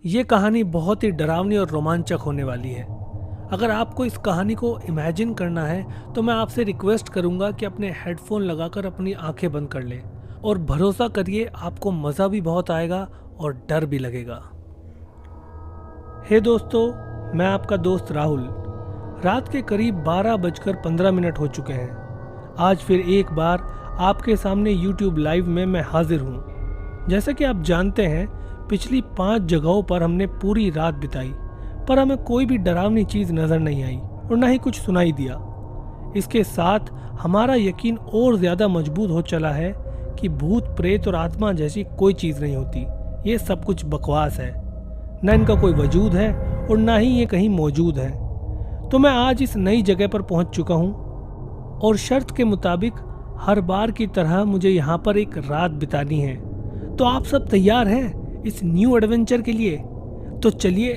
ये कहानी बहुत ही डरावनी और रोमांचक होने वाली है। अगर आपको इस कहानी को इमेजिन करना है तो मैं आपसे रिक्वेस्ट करूंगा कि अपने हेडफोन लगाकर अपनी आंखें बंद कर लें और भरोसा करिए आपको मज़ा भी बहुत आएगा और डर भी लगेगा। हे दोस्तों, मैं आपका दोस्त राहुल। रात के करीब 12:15 हो चुके हैं। आज फिर एक बार आपके सामने YouTube लाइव में मैं हाजिर हूँ। जैसा कि आप जानते हैं, पिछली 5 जगहों पर हमने पूरी रात बिताई, पर हमें कोई भी डरावनी चीज़ नज़र नहीं आई और ना ही कुछ सुनाई दिया। इसके साथ हमारा यकीन और ज़्यादा मजबूत हो चला है कि भूत प्रेत और आत्मा जैसी कोई चीज़ नहीं होती। ये सब कुछ बकवास है, न इनका कोई वजूद है और ना ही ये कहीं मौजूद है। तो मैं आज इस नई जगह पर पहुंच चुका हूं और शर्त के मुताबिक हर बार की तरह मुझे यहाँ पर एक रात बितानी है। तो आप सब तैयार हैं इस न्यू एडवेंचर के लिए? तो चलिए।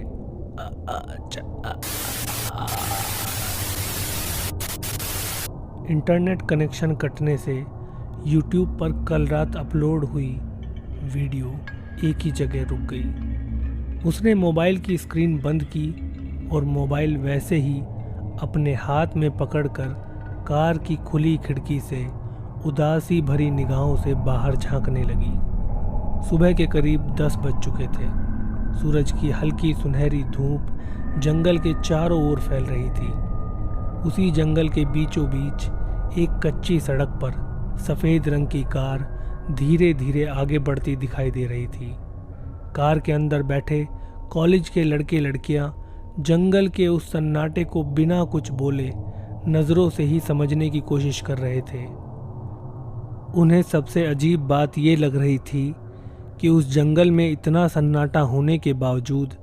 इंटरनेट कनेक्शन कटने से YouTube पर कल रात अपलोड हुई वीडियो एक ही जगह रुक गई। उसने मोबाइल की स्क्रीन बंद की और मोबाइल वैसे ही अपने हाथ में पकड़कर कार की खुली खिड़की से उदासी भरी निगाहों से बाहर झांकने लगी। सुबह के करीब 10 बज चुके थे। सूरज की हल्की सुनहरी धूप जंगल के चारों ओर फैल रही थी। उसी जंगल के बीचों बीच एक कच्ची सड़क पर सफ़ेद रंग की कार धीरे धीरे आगे बढ़ती दिखाई दे रही थी। कार के अंदर बैठे कॉलेज के लड़के लड़कियां जंगल के उस सन्नाटे को बिना कुछ बोले नज़रों से ही समझने की कोशिश कर रहे थे। उन्हें सबसे अजीब बात ये लग रही थी कि उस जंगल में इतना सन्नाटा होने के बावजूद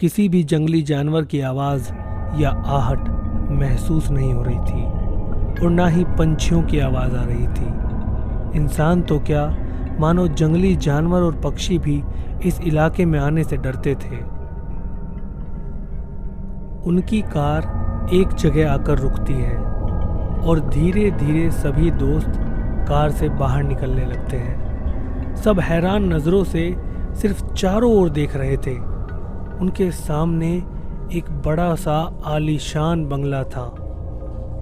किसी भी जंगली जानवर की आवाज़ या आहट महसूस नहीं हो रही थी और ना ही पंछियों की आवाज़ आ रही थी। इंसान तो क्या, मानो जंगली जानवर और पक्षी भी इस इलाके में आने से डरते थे। उनकी कार एक जगह आकर रुकती है और धीरे धीरे सभी दोस्त कार से बाहर निकलने लगते हैं। सब हैरान नज़रों से सिर्फ चारों ओर देख रहे थे। उनके सामने एक बड़ा सा आलीशान बंगला था।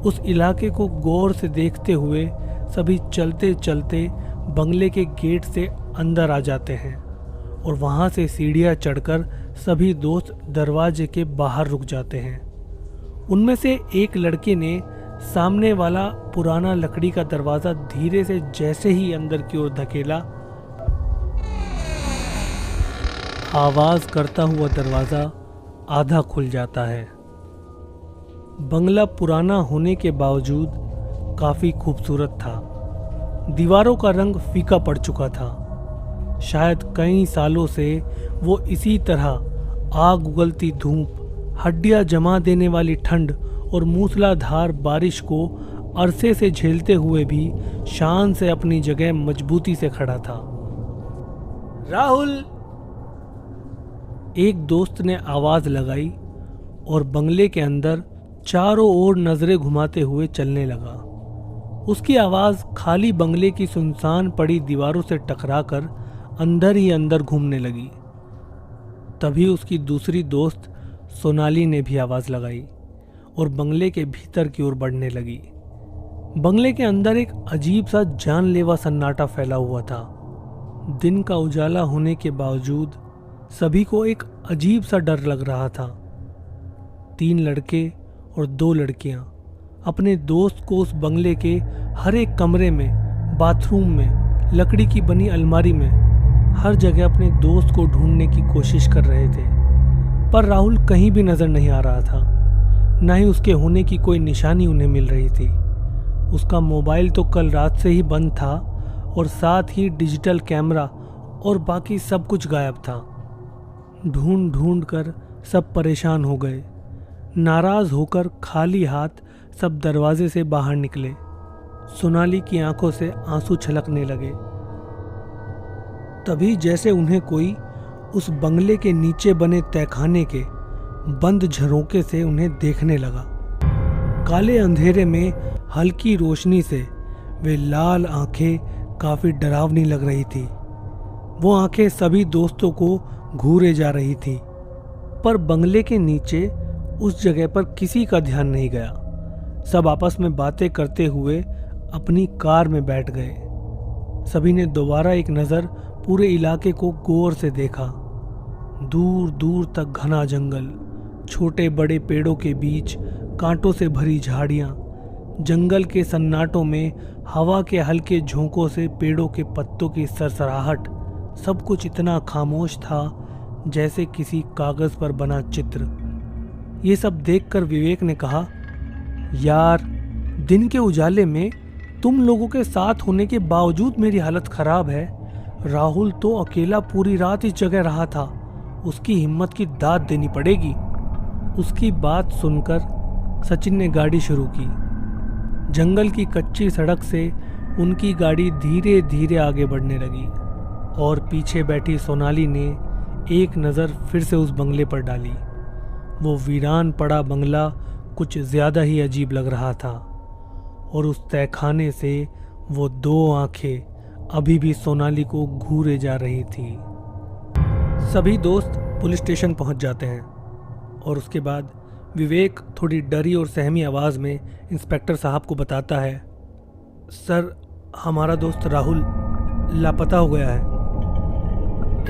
उस इलाके को गौर से देखते हुए सभी चलते चलते बंगले के गेट से अंदर आ जाते हैं और वहाँ से सीढ़ियाँ चढ़कर सभी दोस्त दरवाजे के बाहर रुक जाते हैं। उनमें से एक लड़के ने सामने वाला पुराना लकड़ी का दरवाज़ा धीरे से जैसे ही अंदर की ओर धकेला, आवाज़ करता हुआ दरवाज़ा आधा खुल जाता है। बंगला पुराना होने के बावजूद काफ़ी खूबसूरत था। दीवारों का रंग फीका पड़ चुका था। शायद कई सालों से वो इसी तरह आग उगलती धूप, हड्डियां जमा देने वाली ठंड और मूसलाधार बारिश को अरसे से झेलते हुए भी शान से अपनी जगह मजबूती से खड़ा था। राहुल, एक दोस्त ने आवाज़ लगाई और बंगले के अंदर चारों ओर नज़रें घुमाते हुए चलने लगा। उसकी आवाज़ खाली बंगले की सुनसान पड़ी दीवारों से टकराकर अंदर ही अंदर घूमने लगी। तभी उसकी दूसरी दोस्त सोनाली ने भी आवाज़ लगाई और बंगले के भीतर की ओर बढ़ने लगी। बंगले के अंदर एक अजीब सा जानलेवा सन्नाटा फैला हुआ था। दिन का उजाला होने के बावजूद सभी को एक अजीब सा डर लग रहा था। 3 लड़के और 2 लड़कियां अपने दोस्त को उस बंगले के हर एक कमरे में, बाथरूम में, लकड़ी की बनी अलमारी में, हर जगह अपने दोस्त को ढूंढने की कोशिश कर रहे थे, पर राहुल कहीं भी नजर नहीं आ रहा था। न ही उसके होने की कोई निशानी उन्हें मिल रही थी। उसका मोबाइल तो कल रात से ही बंद था और साथ ही डिजिटल कैमरा और बाकी सब कुछ गायब था। ढूंढ ढूंढ कर सब परेशान हो गए। नाराज होकर खाली हाथ सब दरवाजे से बाहर निकले। सोनाली की आंखों से आंसू छलकने लगे। तभी जैसे उन्हें कोई उस बंगले के नीचे बने तहखाने के बंद झरोके से उन्हें देखने लगा। काले अंधेरे में हल्की रोशनी से वे लाल आंखें काफी डरावनी लग रही थी। वो आंखें सभी दोस्तों को घूरे जा रही थी। पर बंगले के नीचे उस जगह पर किसी का ध्यान नहीं गया। सब आपस में बातें करते हुए अपनी कार में बैठ गए। सभी ने दोबारा एक नज़र पूरे इलाके को गौर से देखा। दूर दूर तक घना जंगल, छोटे बड़े पेड़ों के बीच कांटों से भरी झाड़ियाँ, जंगल के सन्नाटों में हवा के हल्के झोंकों से पेड़ों के पत्तों की सरसराहट, सब कुछ इतना खामोश था जैसे किसी कागज पर बना चित्र। ये सब देखकर विवेक ने कहा, यार, दिन के उजाले में तुम लोगों के साथ होने के बावजूद मेरी हालत खराब है। राहुल तो अकेला पूरी रात इस जगह रहा था, उसकी हिम्मत की दाद देनी पड़ेगी। उसकी बात सुनकर सचिन ने गाड़ी शुरू की। जंगल की कच्ची सड़क से उनकी गाड़ी धीरे धीरे आगे बढ़ने लगी और पीछे बैठी सोनाली ने एक नज़र फिर से उस बंगले पर डाली। वो वीरान पड़ा बंगला कुछ ज़्यादा ही अजीब लग रहा था और उस तहखाने से वो दो आंखें अभी भी सोनाली को घूरे जा रही थी। सभी दोस्त पुलिस स्टेशन पहुंच जाते हैं और उसके बाद विवेक थोड़ी डरी और सहमी आवाज़ में इंस्पेक्टर साहब को बताता है, सर, हमारा दोस्त राहुल लापता हो गया है।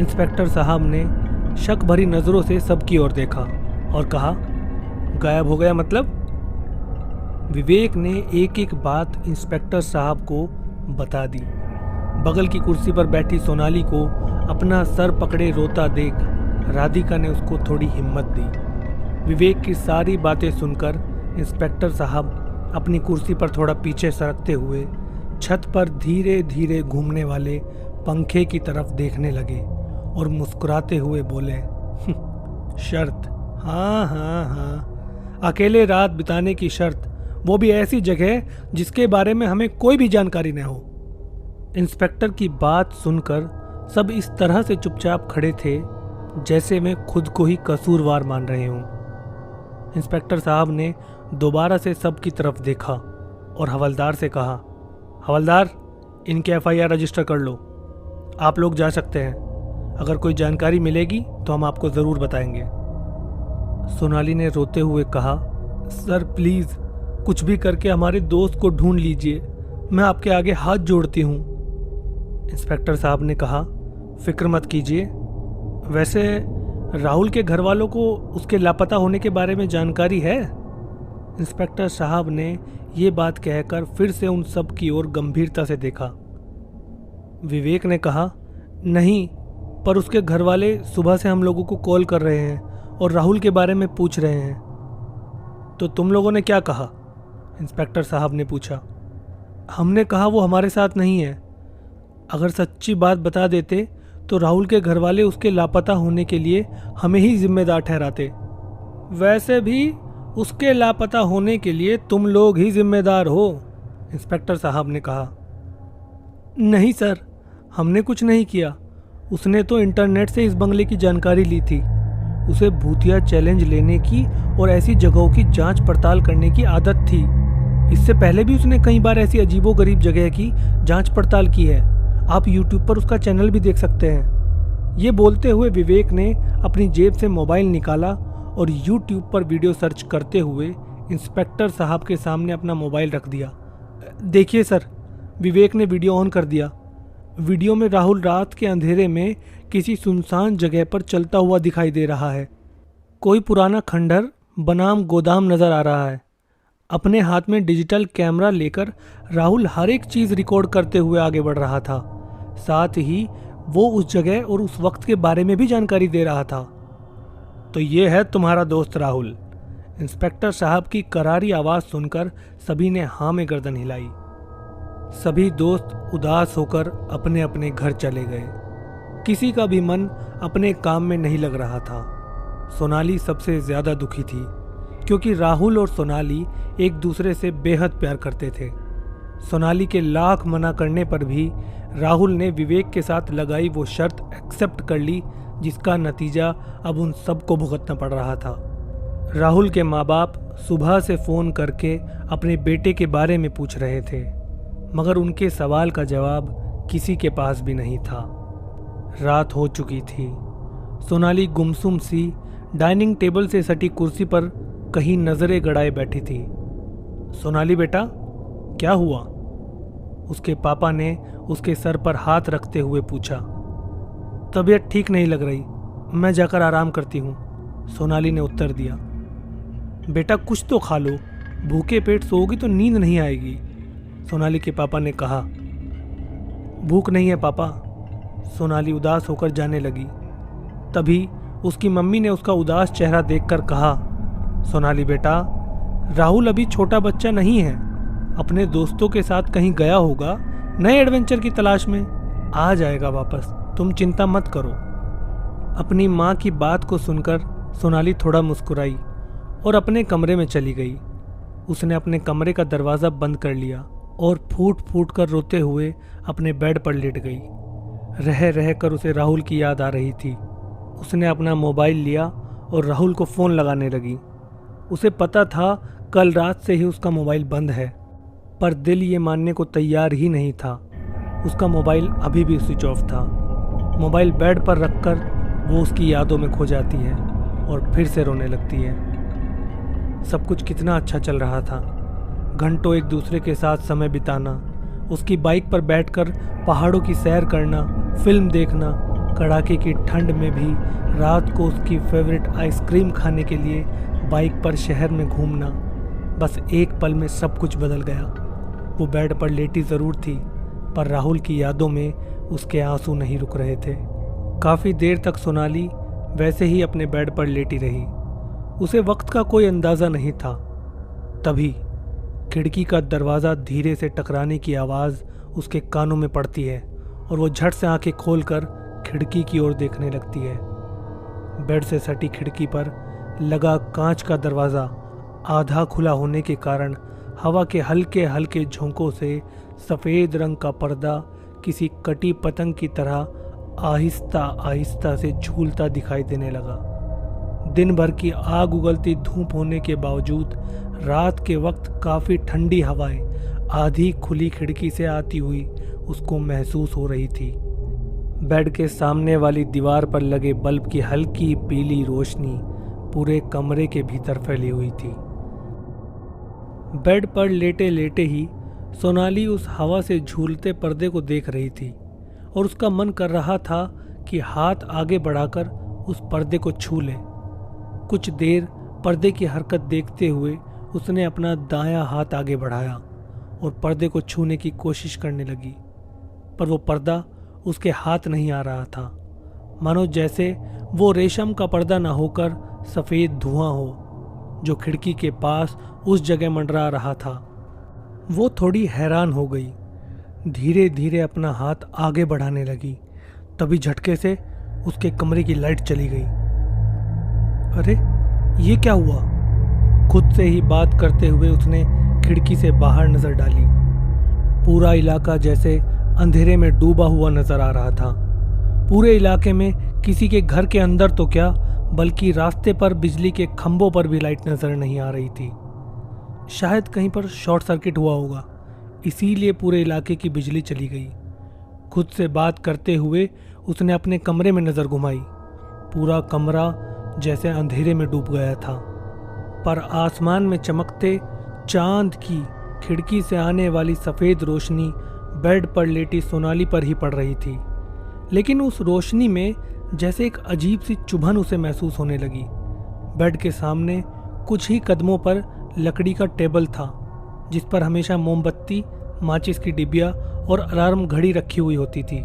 इंस्पेक्टर साहब ने शक भरी नज़रों से सबकी ओर देखा और कहा, गायब हो गया मतलब? विवेक ने एक एक बात इंस्पेक्टर साहब को बता दी। बगल की कुर्सी पर बैठी सोनाली को अपना सर पकड़े रोता देख राधिका ने उसको थोड़ी हिम्मत दी। विवेक की सारी बातें सुनकर इंस्पेक्टर साहब अपनी कुर्सी पर थोड़ा पीछे सरकते हुए छत पर धीरे धीरे घूमने वाले पंखे की तरफ देखने लगे और मुस्कुराते हुए बोले, शर्त? हाँ हाँ हाँ, अकेले रात बिताने की शर्त, वो भी ऐसी जगह जिसके बारे में हमें कोई भी जानकारी न हो। इंस्पेक्टर की बात सुनकर सब इस तरह से चुपचाप खड़े थे जैसे वे खुद को ही कसूरवार मान रहे हों। इंस्पेक्टर साहब ने दोबारा से सबकी तरफ देखा और हवलदार से कहा, हवलदार, इनके एफआईआर रजिस्टर कर लो। आप लोग जा सकते हैं। अगर कोई जानकारी मिलेगी तो हम आपको ज़रूर बताएंगे। सोनाली ने रोते हुए कहा, सर प्लीज़, कुछ भी करके हमारे दोस्त को ढूंढ लीजिए, मैं आपके आगे हाथ जोड़ती हूँ। इंस्पेक्टर साहब ने कहा, फिक्र मत कीजिए। वैसे राहुल के घर वालों को उसके लापता होने के बारे में जानकारी है? इंस्पेक्टर साहब ने ये बात कहकर फिर से उन सब की ओर गंभीरता से देखा। विवेक ने कहा, नहीं, पर उसके घर वाले सुबह से हम लोगों को कॉल कर रहे हैं और राहुल के बारे में पूछ रहे हैं। तो तुम लोगों ने क्या कहा? इंस्पेक्टर साहब ने पूछा। हमने कहा वो हमारे साथ नहीं है। अगर सच्ची बात बता देते तो राहुल के घर वाले उसके लापता होने के लिए हमें ही जिम्मेदार ठहराते। वैसे भी उसके लापता होने के लिए तुम लोग ही जिम्मेदार हो, इंस्पेक्टर साहब ने कहा। नहीं सर, हमने कुछ नहीं किया। उसने तो इंटरनेट से इस बंगले की जानकारी ली थी। उसे भूतिया चैलेंज लेने की और ऐसी जगहों की जांच पड़ताल करने की आदत थी। इससे पहले भी उसने कई बार ऐसी अजीबोगरीब जगह की जांच पड़ताल की है। आप YouTube पर उसका चैनल भी देख सकते हैं। ये बोलते हुए विवेक ने अपनी जेब से मोबाइल निकाला और YouTube पर वीडियो सर्च करते हुए इंस्पेक्टर साहब के सामने अपना मोबाइल रख दिया। देखिए सर, विवेक ने वीडियो ऑन कर दिया। वीडियो में राहुल रात के अंधेरे में किसी सुनसान जगह पर चलता हुआ दिखाई दे रहा है। कोई पुराना खंडहर बनाम गोदाम नज़र आ रहा है। अपने हाथ में डिजिटल कैमरा लेकर राहुल हर एक चीज़ रिकॉर्ड करते हुए आगे बढ़ रहा था। साथ ही वो उस जगह और उस वक्त के बारे में भी जानकारी दे रहा था। तो ये है तुम्हारा दोस्त राहुल। इंस्पेक्टर साहब की करारी आवाज़ सुनकर सभी ने हाँ में गर्दन हिलाई। सभी दोस्त उदास होकर अपने अपने घर चले गए। किसी का भी मन अपने काम में नहीं लग रहा था। सोनाली सबसे ज़्यादा दुखी थी क्योंकि राहुल और सोनाली एक दूसरे से बेहद प्यार करते थे। सोनाली के लाख मना करने पर भी राहुल ने विवेक के साथ लगाई वो शर्त एक्सेप्ट कर ली, जिसका नतीजा अब उन सबको भुगतना पड़ रहा था। राहुल के माँ बाप सुबह से फ़ोन करके अपने बेटे के बारे में पूछ रहे थे, मगर उनके सवाल का जवाब किसी के पास भी नहीं था। रात हो चुकी थी। सोनाली गुमसुम सी डाइनिंग टेबल से सटी कुर्सी पर कहीं नजरें गड़ाए बैठी थी। सोनाली बेटा, क्या हुआ? उसके पापा ने उसके सर पर हाथ रखते हुए पूछा। तबीयत ठीक नहीं लग रही, मैं जाकर आराम करती हूँ, सोनाली ने उत्तर दिया। बेटा कुछ तो खा लो, भूखे पेट सोओगी तो नींद नहीं आएगी, सोनाली के पापा ने कहा। भूख नहीं है पापा, सोनाली उदास होकर जाने लगी। तभी उसकी मम्मी ने उसका उदास चेहरा देखकर कहा, सोनाली बेटा, राहुल अभी छोटा बच्चा नहीं है, अपने दोस्तों के साथ कहीं गया होगा, नए एडवेंचर की तलाश में, आ जाएगा वापस, तुम चिंता मत करो। अपनी माँ की बात को सुनकर सोनाली थोड़ा मुस्कुराई और अपने कमरे में चली गई। उसने अपने कमरे का दरवाज़ा बंद कर लिया और फूट फूट कर रोते हुए अपने बेड पर लेट गई। रह रह कर उसे राहुल की याद आ रही थी। उसने अपना मोबाइल लिया और राहुल को फ़ोन लगाने लगी। उसे पता था कल रात से ही उसका मोबाइल बंद है, पर दिल ये मानने को तैयार ही नहीं था। उसका मोबाइल अभी भी स्विच ऑफ था। मोबाइल बेड पर रखकर वो उसकी यादों में खो जाती है और फिर से रोने लगती है। सब कुछ कितना अच्छा चल रहा था। घंटों एक दूसरे के साथ समय बिताना, उसकी बाइक पर बैठकर पहाड़ों की सैर करना, फिल्म देखना, कड़ाके की ठंड में भी रात को उसकी फेवरेट आइसक्रीम खाने के लिए बाइक पर शहर में घूमना। बस एक पल में सब कुछ बदल गया। वो बेड पर लेटी ज़रूर थी, पर राहुल की यादों में उसके आंसू नहीं रुक रहे थे। काफ़ी देर तक सोनाली वैसे ही अपने बेड पर लेटी रही। उसे वक्त का कोई अंदाज़ा नहीं था। तभी खिड़की का दरवाज़ा धीरे से टकराने की आवाज़ उसके कानों में पड़ती है और वो झट से आंखें खोलकर खिड़की की ओर देखने लगती है। बेड से सटी खिड़की पर लगा कांच का दरवाज़ा आधा खुला होने के कारण हवा के हल्के हल्के झोंकों से सफ़ेद रंग का पर्दा किसी कटी पतंग की तरह आहिस्ता आहिस्ता से झूलता दिखाई देने लगा। दिन भर की आग उगलती धूप होने के बावजूद रात के वक्त काफ़ी ठंडी हवाएं आधी खुली खिड़की से आती हुई उसको महसूस हो रही थी। बेड के सामने वाली दीवार पर लगे बल्ब की हल्की पीली रोशनी पूरे कमरे के भीतर फैली हुई थी। बेड पर लेटे लेटे ही सोनाली उस हवा से झूलते पर्दे को देख रही थी और उसका मन कर रहा था कि हाथ आगे बढ़ाकर उस पर्दे को छू ले। कुछ देर पर्दे की हरकत देखते हुए उसने अपना दायां हाथ आगे बढ़ाया और पर्दे को छूने की कोशिश करने लगी, पर वो पर्दा उसके हाथ नहीं आ रहा था, मानो जैसे वो रेशम का पर्दा ना होकर सफ़ेद धुआं हो जो खिड़की के पास उस जगह मंडरा रहा था। वो थोड़ी हैरान हो गई, धीरे धीरे अपना हाथ आगे बढ़ाने लगी। तभी झटके से उसके कमरे की लाइट चली गई। अरे ये क्या हुआ? खुद से ही बात करते हुए उसने खिड़की से बाहर नजर डाली। पूरा इलाका जैसे अंधेरे में डूबा हुआ नजर आ रहा था। पूरे इलाके में किसी के घर के अंदर तो क्या, बल्कि रास्ते पर बिजली के खंभों पर भी लाइट नजर नहीं आ रही थी। शायद कहीं पर शॉर्ट सर्किट हुआ होगा, इसीलिए पूरे इलाके की बिजली चली गई। खुद से बात करते हुए उसने अपने कमरे में नजर घुमाई। पूरा कमरा जैसे अंधेरे में डूब गया था, पर आसमान में चमकते चांद की खिड़की से आने वाली सफ़ेद रोशनी बेड पर लेटी सोनाली पर ही पड़ रही थी। लेकिन उस रोशनी में जैसे एक अजीब सी चुभन उसे महसूस होने लगी। बेड के सामने कुछ ही कदमों पर लकड़ी का टेबल था, जिस पर हमेशा मोमबत्ती, माचिस की डिबिया और अलार्म घड़ी रखी हुई होती थी।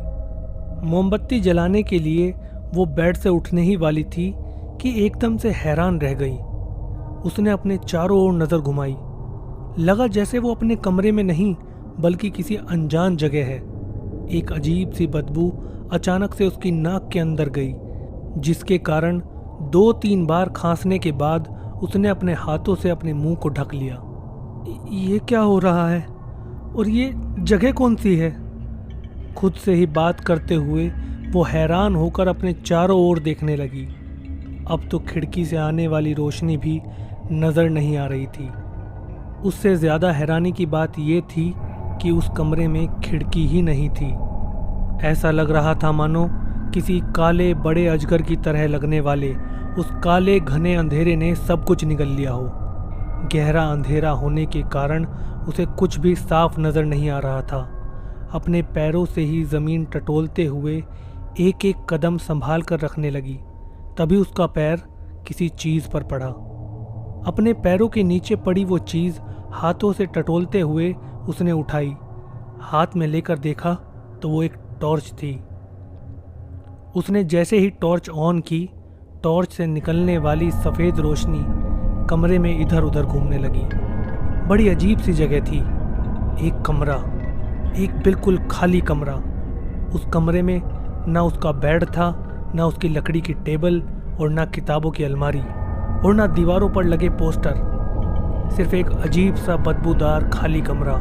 मोमबत्ती जलाने के लिए वो बेड से उठने ही वाली थी कि एकदम से हैरान रह गई। उसने अपने चारों ओर नज़र घुमाई। लगा जैसे वो अपने कमरे में नहीं बल्कि किसी अनजान जगह है। एक अजीब सी बदबू अचानक से उसकी नाक के अंदर गई, जिसके कारण 2-3 बार खांसने के बाद उसने अपने हाथों से अपने मुंह को ढक लिया। ये क्या हो रहा है और ये जगह कौन सी है? खुद से ही बात करते हुए वो हैरान होकर अपने चारों ओर देखने लगी। अब तो खिड़की से आने वाली रोशनी भी नज़र नहीं आ रही थी। उससे ज़्यादा हैरानी की बात ये थी कि उस कमरे में खिड़की ही नहीं थी। ऐसा लग रहा था मानो किसी काले बड़े अजगर की तरह लगने वाले उस काले घने अंधेरे ने सब कुछ निगल लिया हो। गहरा अंधेरा होने के कारण उसे कुछ भी साफ नजर नहीं आ रहा था। अपने पैरों से ही जमीन टटोलते हुए एक एक कदम संभाल कर रखने लगी। तभी उसका पैर किसी चीज पर पड़ा। अपने पैरों के नीचे पड़ी वो चीज हाथों से टटोलते हुए उसने उठाई। हाथ में लेकर देखा तो वो एक टॉर्च थी। उसने जैसे ही टॉर्च ऑन की, टॉर्च से निकलने वाली सफ़ेद रोशनी कमरे में इधर उधर घूमने लगी। बड़ी अजीब सी जगह थी। एक कमरा, एक बिल्कुल खाली कमरा। उस कमरे में ना उसका बेड था, ना उसकी लकड़ी की टेबल, और ना किताबों की अलमारी, और ना दीवारों पर लगे पोस्टर। सिर्फ एक अजीब सा बदबूदार खाली कमरा।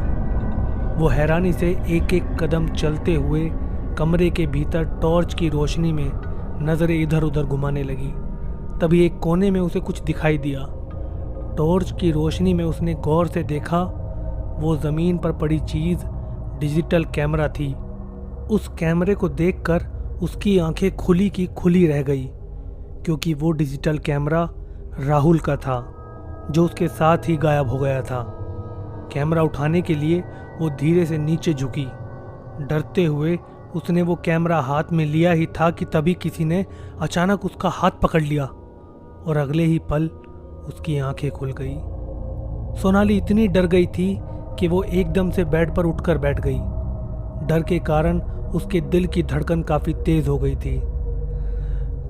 वो हैरानी से एक एक कदम चलते हुए कमरे के भीतर टॉर्च की रोशनी में नज़रें इधर उधर घुमाने लगी। तभी एक कोने में उसे कुछ दिखाई दिया। टॉर्च की रोशनी में उसने गौर से देखा, वो ज़मीन पर पड़ी चीज़ डिजिटल कैमरा थी। उस कैमरे को देखकर उसकी आंखें खुली की खुली रह गई, क्योंकि वो डिजिटल कैमरा राहुल का था, जो उसके साथ ही गायब हो गया था। कैमरा उठाने के लिए वो धीरे से नीचे झुकी। डरते हुए उसने वो कैमरा हाथ में लिया ही था कि तभी किसी ने अचानक उसका हाथ पकड़ लिया, और अगले ही पल उसकी आंखें खुल गई। सोनाली इतनी डर गई थी कि वो एकदम से बेड पर उठकर बैठ गई। डर के कारण उसके दिल की धड़कन काफी तेज हो गई थी।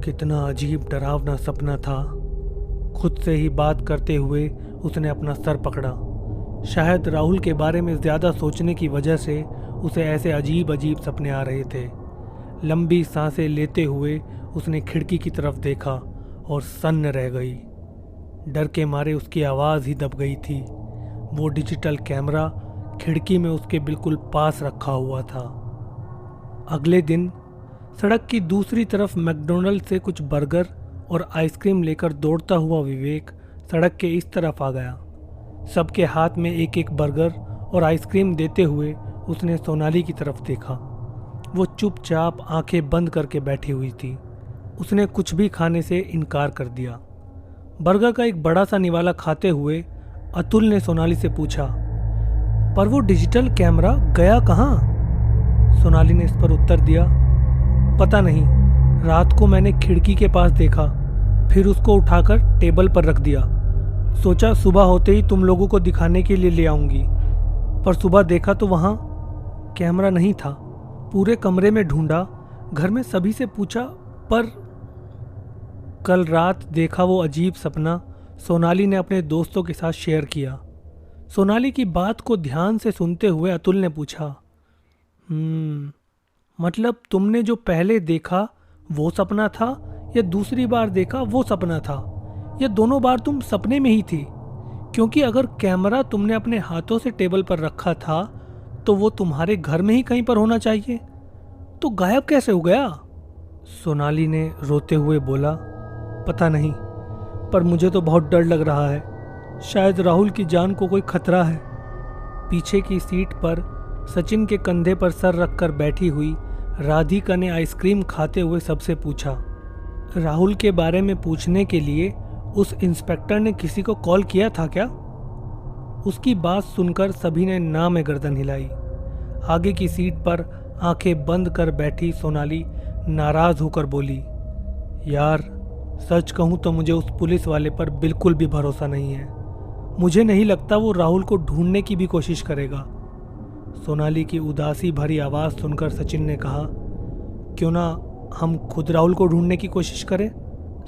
कितना अजीब डरावना सपना था। खुद से ही बात करते हुए उसने अपना सर पकड़ा। शायद राहुल के बारे में ज़्यादा सोचने की वजह से उसे ऐसे अजीब अजीब सपने आ रहे थे। लंबी सांसें लेते हुए उसने खिड़की की तरफ देखा और सन्न रह गई। डर के मारे उसकी आवाज़ ही दब गई थी। वो डिजिटल कैमरा खिड़की में उसके बिल्कुल पास रखा हुआ था। अगले दिन सड़क की दूसरी तरफ मैकडॉनल्ड से कुछ बर्गर और आइसक्रीम लेकर दौड़ता हुआ विवेक सड़क के इस तरफ आ गया। सबके हाथ में एक एक बर्गर और आइसक्रीम देते हुए उसने सोनाली की तरफ देखा। वो चुपचाप आंखें बंद करके बैठी हुई थी। उसने कुछ भी खाने से इनकार कर दिया। बर्गर का एक बड़ा सा निवाला खाते हुए अतुल ने सोनाली से पूछा, पर वो डिजिटल कैमरा गया कहाँ? सोनाली ने इस पर उत्तर दिया, पता नहीं, रात को मैंने खिड़की के पास देखा, फिर उसको उठाकर टेबल पर रख दिया। सोचा सुबह होते ही तुम लोगों को दिखाने के लिए ले आऊंगी, पर सुबह देखा तो वहाँ कैमरा नहीं था। पूरे कमरे में ढूंढा, घर में सभी से पूछा, पर कल रात देखा वो अजीब सपना सोनाली ने अपने दोस्तों के साथ शेयर किया। सोनाली की बात को ध्यान से सुनते हुए अतुल ने पूछा, मतलब तुमने जो पहले देखा वो सपना था, या दूसरी बार देखा वो सपना था, या दोनों बार तुम सपने में ही थी? क्योंकि अगर कैमरा तुमने अपने हाथों से टेबल पर रखा था तो वो तुम्हारे घर में ही कहीं पर होना चाहिए, तो गायब कैसे हो गया? सोनाली ने रोते हुए बोला, पता नहीं, पर मुझे तो बहुत डर लग रहा है। शायद राहुल की जान को कोई खतरा है। पीछे की सीट पर सचिन के कंधे पर सर रखकर बैठी हुई राधिका ने आइसक्रीम खाते हुए सबसे पूछा, राहुल के बारे में पूछने के लिए उस इंस्पेक्टर ने किसी को कॉल किया था क्या? उसकी बात सुनकर सभी ने ना में गर्दन हिलाई। आगे की सीट पर आंखें बंद कर बैठी सोनाली नाराज होकर बोली, यार सच कहूं तो मुझे उस पुलिस वाले पर बिल्कुल भी भरोसा नहीं है। मुझे नहीं लगता वो राहुल को ढूंढने की भी कोशिश करेगा। सोनाली की उदासी भरी आवाज़ सुनकर सचिन ने कहा, क्यों ना हम खुद राहुल को ढूंढने की कोशिश करें?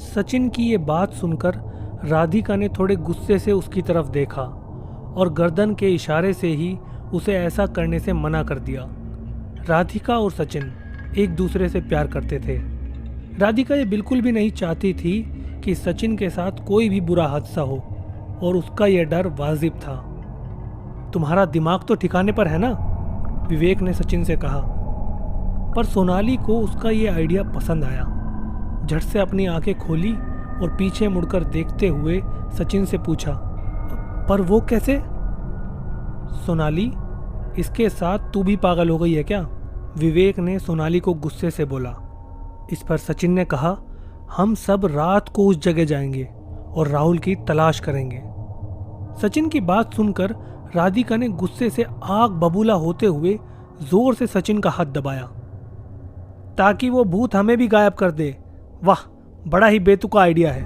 सचिन की ये बात सुनकर राधिका ने थोड़े गुस्से से उसकी तरफ देखा और गर्दन के इशारे से ही उसे ऐसा करने से मना कर दिया। राधिका और सचिन एक दूसरे से प्यार करते थे। राधिका ये बिल्कुल भी नहीं चाहती थी कि सचिन के साथ कोई भी बुरा हादसा हो, और उसका यह डर वाजिब था। तुम्हारा दिमाग तो ठिकाने पर है ना? विवेक ने सचिन से कहा। पर सोनाली को उसका ये आइडिया पसंद आया। झट से अपनी आंखें खोली और पीछे मुड़कर देखते हुए सचिन से पूछा, पर वो कैसे? सोनाली, इसके साथ तू भी पागल हो गई है क्या? विवेक ने सोनाली को गुस्से से बोला। इस पर सचिन ने कहा, हम सब रात को उस जगह जाएंगे और राहुल की तलाश करेंगे। सचिन की बात सुनकर राधिका ने गुस्से से आग बबूला होते हुए जोर से सचिन का हाथ दबाया, ताकि वो भूत हमें भी गायब कर दे। वाह, बड़ा ही बेतुका आइडिया है,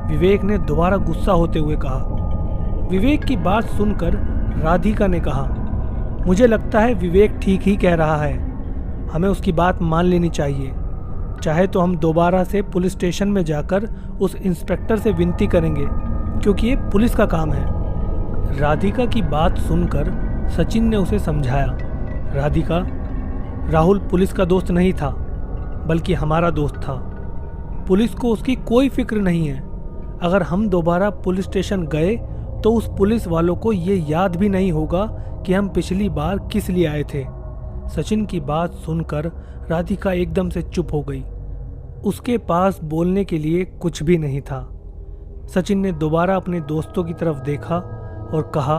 विवेक ने दोबारा गुस्सा होते हुए कहा। विवेक की बात सुनकर राधिका ने कहा, मुझे लगता है विवेक ठीक ही कह रहा है, हमें उसकी बात मान लेनी चाहिए। चाहे तो हम दोबारा से पुलिस स्टेशन में जाकर उस इंस्पेक्टर से विनती करेंगे, क्योंकि ये पुलिस का काम है। राधिका की बात सुनकर सचिन ने उसे समझाया, राधिका, राहुल पुलिस का दोस्त नहीं था, बल्कि हमारा दोस्त था। पुलिस को उसकी कोई फिक्र नहीं है। अगर हम दोबारा पुलिस स्टेशन गए तो उस पुलिस वालों को ये याद भी नहीं होगा कि हम पिछली बार किस लिए आए थे। सचिन की बात सुनकर राधिका एकदम से चुप हो गई। उसके पास बोलने के लिए कुछ भी नहीं था। सचिन ने दोबारा अपने दोस्तों की तरफ देखा और कहा,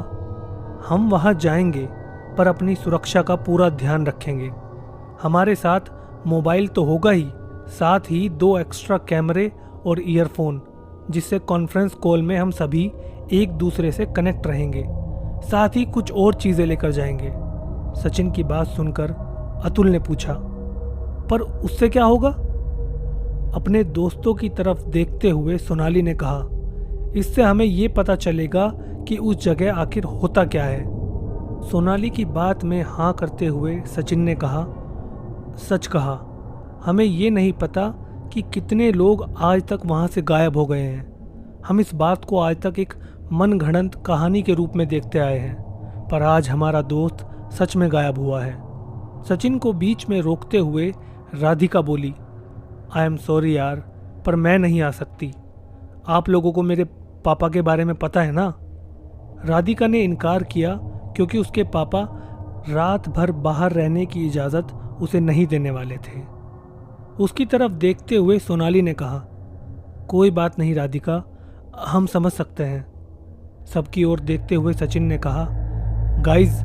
हम वहां जाएंगे, पर अपनी सुरक्षा का पूरा ध्यान रखेंगे। हमारे साथ मोबाइल तो होगा ही, साथ ही 2 एक्स्ट्रा कैमरे और ईयरफोन, जिससे कॉन्फ्रेंस कॉल में हम सभी एक दूसरे से कनेक्ट रहेंगे। साथ ही कुछ और चीजें लेकर जाएंगे। सचिन की बात सुनकर अतुल ने पूछा, पर उससे क्या होगा? अपने दोस्तों की तरफ देखते हुए सोनाली ने कहा, इससे हमें ये पता चलेगा कि उस जगह आखिर होता क्या है। सोनाली की बात में हाँ करते हुए सचिन ने कहा, सच कहा, हमें ये नहीं पता कि कितने लोग आज तक वहां से गायब हो गए हैं। हम इस बात को आज तक एक मनगढ़ंत कहानी के रूप में देखते आए हैं, पर आज हमारा दोस्त सच में गायब हुआ है। सचिन को बीच में रोकते हुए राधिका बोली, आई एम सॉरी यार, पर मैं नहीं आ सकती। आप लोगों को मेरे पापा के बारे में पता है ना? राधिका ने इनकार किया, क्योंकि उसके पापा रात भर बाहर रहने की इजाज़त उसे नहीं देने वाले थे। उसकी तरफ देखते हुए सोनाली ने कहा, कोई बात नहीं राधिका, हम समझ सकते हैं। सबकी ओर देखते हुए सचिन ने कहा, गाइज,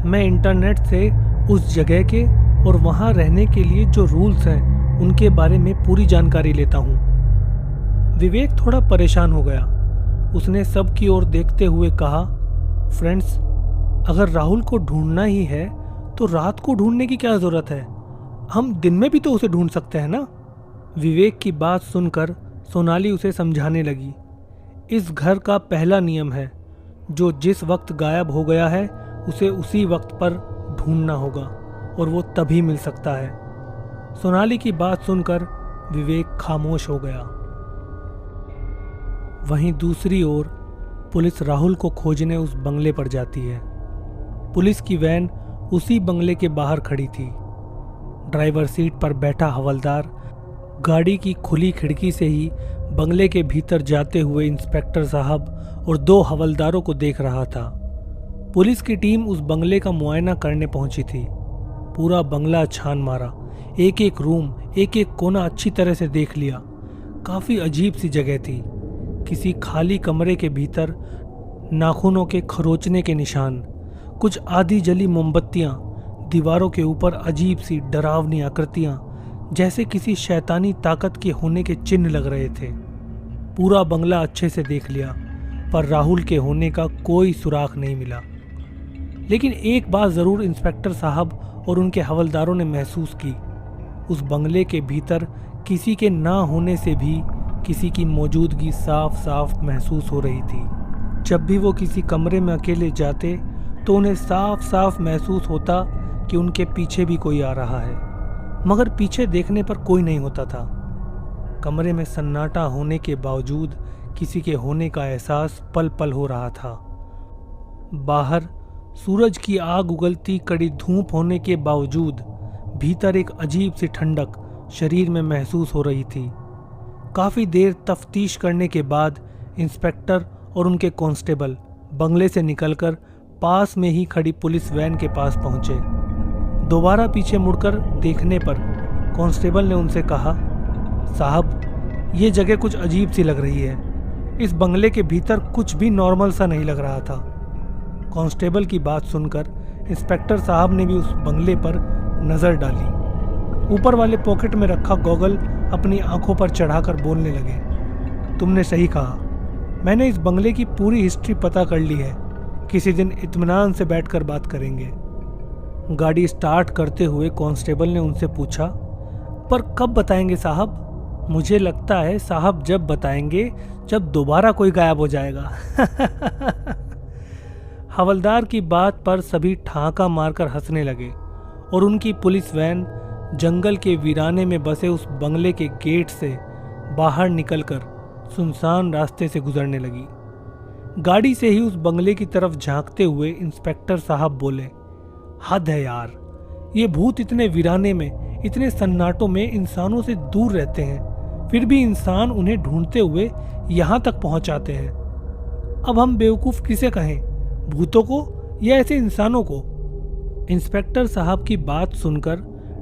मैं इंटरनेट से उस जगह के और वहां रहने के लिए जो रूल्स हैं उनके बारे में पूरी जानकारी लेता हूं। विवेक थोड़ा परेशान हो गया। उसने सबकी ओर देखते हुए कहा, फ्रेंड्स, अगर राहुल को ढूंढना ही है तो रात को ढूंढने की क्या जरूरत है? हम दिन में भी तो उसे ढूंढ सकते हैं ना? विवेक की बात सुनकर सोनाली उसे समझाने लगी, इस घर का पहला नियम है, जो जिस वक्त गायब हो गया है उसे उसी वक्त पर ढूंढना होगा, और वो तभी मिल सकता है। सोनाली की बात सुनकर विवेक खामोश हो गया। वहीं दूसरी ओर पुलिस राहुल को खोजने उस बंगले पर जाती है। पुलिस की वैन उसी बंगले के बाहर खड़ी थी। ड्राइवर सीट पर बैठा हवलदार गाड़ी की खुली खिड़की से ही बंगले के भीतर जाते हुए इंस्पेक्टर साहब और 2 हवलदारों को देख रहा था। पुलिस की टीम उस बंगले का मुआयना करने पहुंची थी। पूरा बंगला छान मारा, एक एक रूम, एक एक कोना अच्छी तरह से देख लिया। काफी अजीब सी जगह थी। किसी खाली कमरे के भीतर नाखूनों के खरोचने के निशान, कुछ आधी जली मोमबत्तियां, दीवारों के ऊपर अजीब सी डरावनी आकृतियां, जैसे किसी शैतानी ताकत के होने के चिन्ह लग रहे थे। पूरा बंगला अच्छे से देख लिया, पर राहुल के होने का कोई सुराग नहीं मिला। लेकिन एक बात जरूर इंस्पेक्टर साहब और उनके हवलदारों ने महसूस की, उस बंगले के भीतर किसी के ना होने से भी किसी की मौजूदगी साफ साफ महसूस हो रही थी। जब भी वो किसी कमरे में अकेले जाते तो उन्हें साफ साफ महसूस होता कि उनके पीछे भी कोई आ रहा है, मगर पीछे देखने पर कोई नहीं होता था। कमरे में सन्नाटा होने के बावजूद किसी के होने का एहसास पल पल हो रहा था। बाहर सूरज की आग उगलती कड़ी धूप होने के बावजूद भीतर एक अजीब सी ठंडक शरीर में महसूस हो रही थी। काफी देर तफ्तीश करने के बाद इंस्पेक्टर और उनके कांस्टेबल बंगले से निकलकर पास में ही खड़ी पुलिस वैन के पास पहुंचे। दोबारा पीछे मुड़कर देखने पर कांस्टेबल ने उनसे कहा, साहब, ये जगह कुछ अजीब सी लग रही है। इस बंगले के भीतर कुछ भी नॉर्मल सा नहीं लग रहा था। कांस्टेबल की बात सुनकर इंस्पेक्टर साहब ने भी उस बंगले पर नजर डाली। ऊपर वाले पॉकेट में रखा गॉगल अपनी आंखों पर चढ़ाकर बोलने लगे। तुमने सही कहा, मैंने इस बंगले की पूरी हिस्ट्री पता कर ली है। किसी दिन इत्मीनान से बैठकर बात करेंगे। गाड़ी स्टार्ट करते हुए कांस्टेबल ने उनसे पूछा, पर कब बताएंगे साहब? मुझे लगता है साहब जब बताएंगे जब दोबारा कोई गायब हो जाएगा। हवलदार की बात पर सभी ठहाका मारकर हंसने लगे और उनकी पुलिस वैन जंगल के वीराने में बसे उस बंगले के गेट से बाहर निकलकर सुनसान रास्ते से गुजरने लगी। गाड़ी से ही उस बंगले की तरफ झांकते हुए इंस्पेक्टर साहब बोले, हद है यार, ये भूत इतने वीराने में, इतने सन्नाटों में इंसानों से दूर रहते हैं, फिर भी इंसान उन्हें ढूंढते हुए यहां तक पहुंचाते हैं। अब हम बेवकूफ किसे कहें, भूतों को या ऐसे इंसानों को? इंस्पेक्टर साहब की बात सुनकर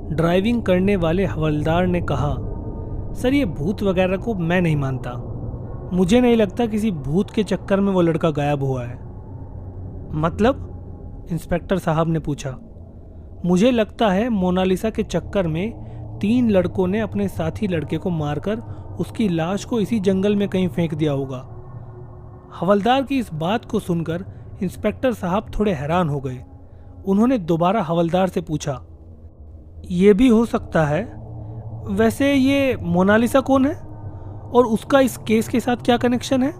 ड्राइविंग करने वाले हवलदार ने कहा, सर ये भूत वगैरह को मैं नहीं मानता। मुझे नहीं लगता किसी भूत के चक्कर में वो लड़का गायब हुआ है। मतलब? इंस्पेक्टर साहब ने पूछा। मुझे लगता है मोनालिसा के चक्कर में 3 लड़कों ने अपने साथी लड़के को मारकर उसकी लाश को इसी जंगल में कहीं फेंक दिया होगा। हवलदार की इस बात को सुनकर इंस्पेक्टर साहब थोड़े हैरान हो गए। उन्होंने दोबारा हवलदार से पूछा, ये भी हो सकता है। वैसे ये मोनालिसा कौन है और उसका इस केस के साथ क्या कनेक्शन है?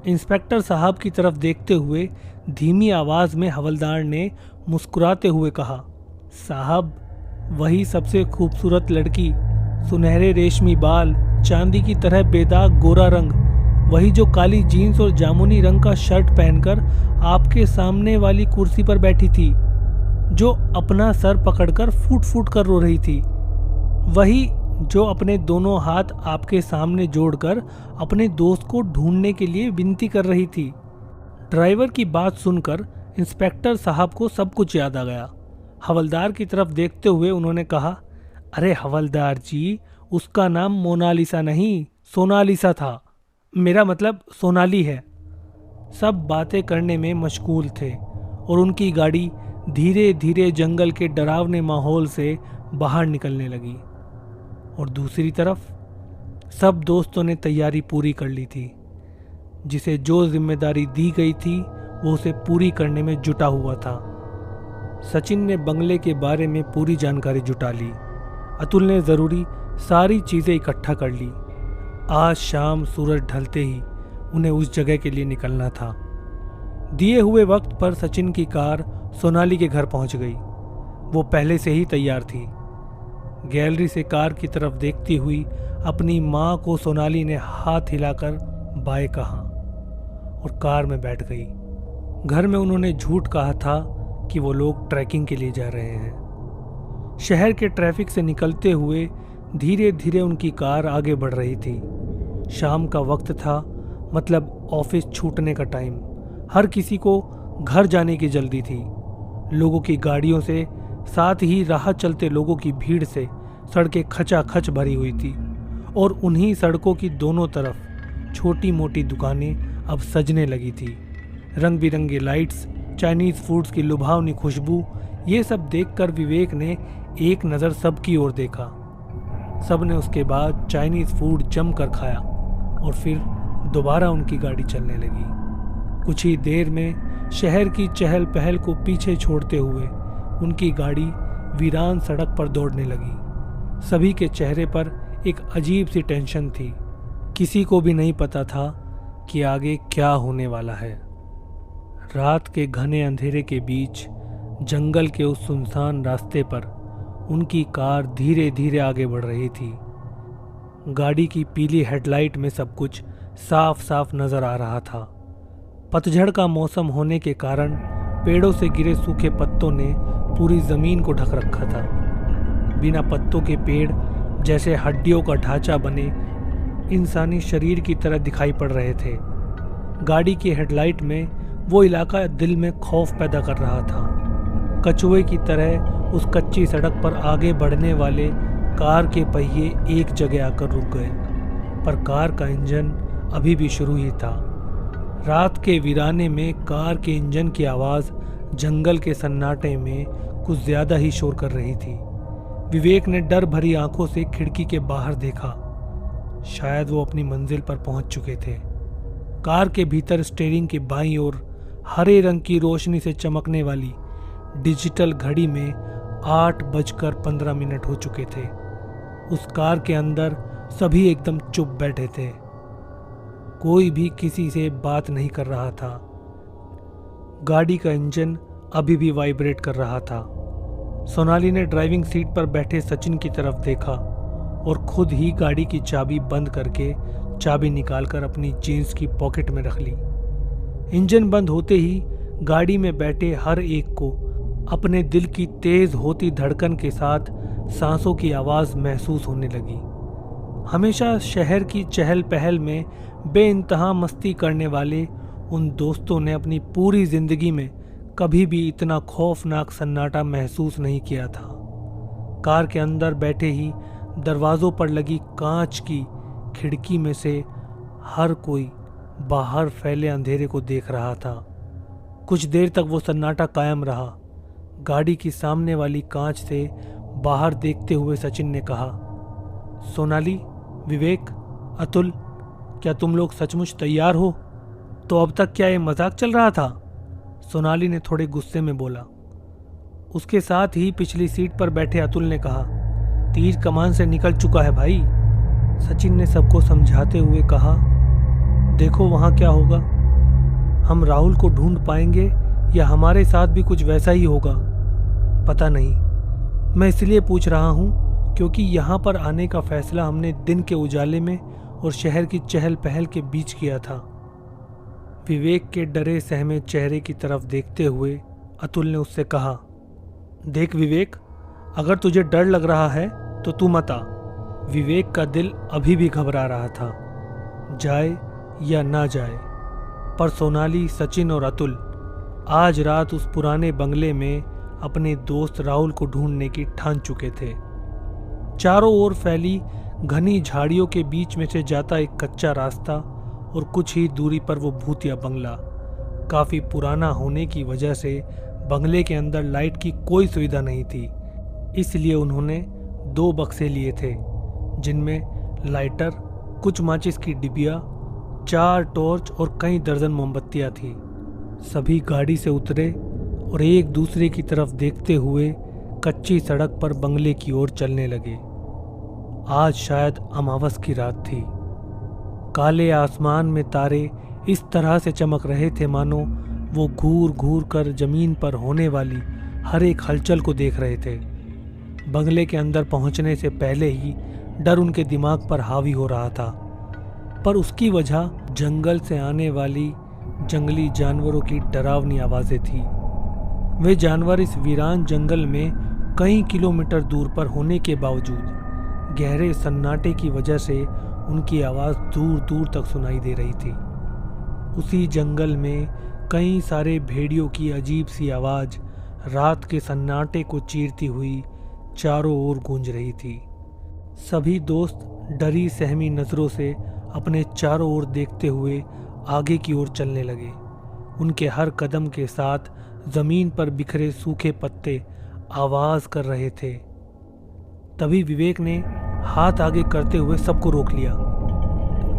इंस्पेक्टर साहब की तरफ देखते हुए धीमी आवाज में हवलदार ने मुस्कुराते हुए कहा, साहब वही सबसे खूबसूरत लड़की, सुनहरे रेशमी बाल, चांदी की तरह बेदाग गोरा रंग, वही जो काली जीन्स और जामुनी रंग का शर्ट पहनकर आपके सामने वाली कुर्सी पर बैठी थी, जो अपना सर पकड़कर फूट फूट कर रो रही थी, वही जो अपने दोनों हाथ आपके सामने जोड़कर अपने दोस्त को ढूंढने के लिए विनती कर रही थी। ड्राइवर की बात सुनकर इंस्पेक्टर साहब को सब कुछ याद आ गया। हवलदार की तरफ देखते हुए उन्होंने कहा, अरे हवलदार जी, उसका नाम मोनालिसा नहीं सोनालिसा था। मेरा मतलब सोनाली है। सब बातें करने में मशगूल थे और उनकी गाड़ी धीरे धीरे जंगल के डरावने माहौल से बाहर निकलने लगी। और दूसरी तरफ सब दोस्तों ने तैयारी पूरी कर ली थी। जिसे जो जिम्मेदारी दी गई थी वो उसे पूरी करने में जुटा हुआ था। सचिन ने बंगले के बारे में पूरी जानकारी जुटा ली। अतुल ने ज़रूरी सारी चीज़ें इकट्ठा कर ली। आज शाम सूरज ढलते ही उन्हें उस जगह के लिए निकलना था। दिए हुए वक्त पर सचिन की कार सोनाली के घर पहुंच गई। वो पहले से ही तैयार थी। गैलरी से कार की तरफ देखती हुई अपनी माँ को सोनाली ने हाथ हिलाकर बाय कहा और कार में बैठ गई। घर में उन्होंने झूठ कहा था कि वो लोग ट्रैकिंग के लिए जा रहे हैं। शहर के ट्रैफिक से निकलते हुए धीरे धीरे उनकी कार आगे बढ़ रही थी। शाम का वक्त था, मतलब ऑफिस छूटने का टाइम। हर किसी को घर जाने की जल्दी थी। लोगों की गाड़ियों से, साथ ही राह चलते लोगों की भीड़ से सड़कें खचाखच भरी हुई थी और उन्हीं सड़कों की दोनों तरफ छोटी मोटी दुकानें अब सजने लगी थी। रंग बिरंगे लाइट्स, चाइनीज़ फूड्स की लुभावनी खुशबू, ये सब देखकर विवेक ने एक नज़र सबकी ओर देखा। सब ने उसके बाद चाइनीज़ फूड जमकर खाया और फिर दोबारा उनकी गाड़ी चलने लगी। कुछ ही देर में शहर की चहल पहल को पीछे छोड़ते हुए उनकी गाड़ी वीरान सड़क पर दौड़ने लगी। सभी के चेहरे पर एक अजीब सी टेंशन थी। किसी को भी नहीं पता था कि आगे क्या होने वाला है। रात के घने अंधेरे के बीच जंगल के उस सुनसान रास्ते पर उनकी कार धीरे धीरे आगे बढ़ रही थी। गाड़ी की पीली हेडलाइट में सब कुछ साफ साफ नजर आ रहा था। पतझड़ का मौसम होने के कारण पेड़ों से गिरे सूखे पत्तों ने पूरी जमीन को ढक रखा था। बिना पत्तों के पेड़ जैसे हड्डियों का ढांचा बने इंसानी शरीर की तरह दिखाई पड़ रहे थे। गाड़ी की हेडलाइट में वो इलाका दिल में खौफ पैदा कर रहा था। कछुए की तरह उस कच्ची सड़क पर आगे बढ़ने वाले कार के पहिए एक जगह आकर रुक गए, पर कार का इंजन अभी भी शुरू ही था। रात के वीराने में कार के इंजन की आवाज़ जंगल के सन्नाटे में कुछ ज़्यादा ही शोर कर रही थी। विवेक ने डर भरी आंखों से खिड़की के बाहर देखा। शायद वो अपनी मंजिल पर पहुंच चुके थे। कार के भीतर स्टीयरिंग की बाईं ओर हरे रंग की रोशनी से चमकने वाली डिजिटल घड़ी में 8:15 हो चुके थे। उस कार के अंदर सभी एकदम चुप बैठे थे। कोई भी किसी से बात नहीं कर रहा था। गाड़ी का इंजन अभी भी वाइब्रेट कर रहा था। सोनाली ने ड्राइविंग सीट पर बैठे सचिन की तरफ देखा और खुद ही गाड़ी की चाबी बंद करके चाबी निकालकर अपनी जीन्स की पॉकेट में रख ली। इंजन बंद होते ही गाड़ी में बैठे हर एक को अपने दिल की तेज होती धड़कन के साथ सांसों की आवाज महसूस होने लगी। हमेशा शहर की चहल पहल में बेइंतहा मस्ती करने वाले उन दोस्तों ने अपनी पूरी जिंदगी में कभी भी इतना खौफनाक सन्नाटा महसूस नहीं किया था। कार के अंदर बैठे ही दरवाजों पर लगी कांच की खिड़की में से हर कोई बाहर फैले अंधेरे को देख रहा था। कुछ देर तक वो सन्नाटा कायम रहा। गाड़ी की सामने वाली कांच से बाहर देखते हुए सचिन ने कहा, सोनाली, विवेक, अतुल, क्या तुम लोग सचमुच तैयार हो? तो अब तक क्या ये मजाक चल रहा था? सोनाली ने थोड़े गुस्से में बोला। उसके साथ ही पिछली सीट पर बैठे अतुल ने कहा, तीर कमान से निकल चुका है भाई। सचिन ने सबको समझाते हुए कहा, देखो वहां क्या होगा। हम राहुल को ढूंढ पाएंगे या हमारे साथ भी कुछ वैसा ही होगा, पता नहीं। मैं इसलिए पूछ रहा हूं क्योंकि यहां पर आने का फैसला हमने दिन के उजाले में और शहर की चहल पहल के बीच किया था। विवेक के डरे सहमे चेहरे की तरफ देखते हुए अतुल ने उससे कहा, देख विवेक, अगर तुझे डर लग रहा है तो तू मत आ। विवेक का दिल अभी भी घबरा रहा था, जाए या ना जाए। पर सोनाली, सचिन और अतुल आज रात उस पुराने बंगले में अपने दोस्त राहुल को ढूंढने की ठान चुके थे। चारों ओर फैली घनी झाड़ियों के बीच में से जाता एक कच्चा रास्ता और कुछ ही दूरी पर वो भूतिया बंगला। काफी पुराना होने की वजह से बंगले के अंदर लाइट की कोई सुविधा नहीं थी, इसलिए उन्होंने 2 बक्से लिए थे जिनमें लाइटर, कुछ माचिस की डिबिया, 4 टॉर्च और कई दर्जन मोमबत्तियां थी। सभी गाड़ी से उतरे और एक दूसरे की तरफ देखते हुए कच्ची सड़क पर बंगले की ओर चलने लगे। आज शायद अमावस की रात थी। काले आसमान में तारे इस तरह से चमक रहे थे मानो वो घूर घूर कर जमीन पर होने वाली हर एक हलचल को देख रहे थे। बंगले के अंदर पहुंचने से पहले ही डर उनके दिमाग पर हावी हो रहा था, पर उसकी वजह जंगल से आने वाली जंगली जानवरों की डरावनी आवाजें थी। वे जानवर इस वीरान जंगल में कई किलोमीटर दूर पर होने के बावजूद गहरे सन्नाटे की वजह से उनकी आवाज दूर दूर तक सुनाई दे रही थी। उसी जंगल में कई सारे भेड़ियों की अजीब सी आवाज रात के सन्नाटे को चीरती हुई चारों ओर गूंज रही थी। सभी दोस्त डरी सहमी नजरों से अपने चारों ओर देखते हुए आगे की ओर चलने लगे। उनके हर कदम के साथ जमीन पर बिखरे सूखे पत्ते आवाज कर रहे थे। तभी विवेक ने हाथ आगे करते हुए सबको रोक लिया।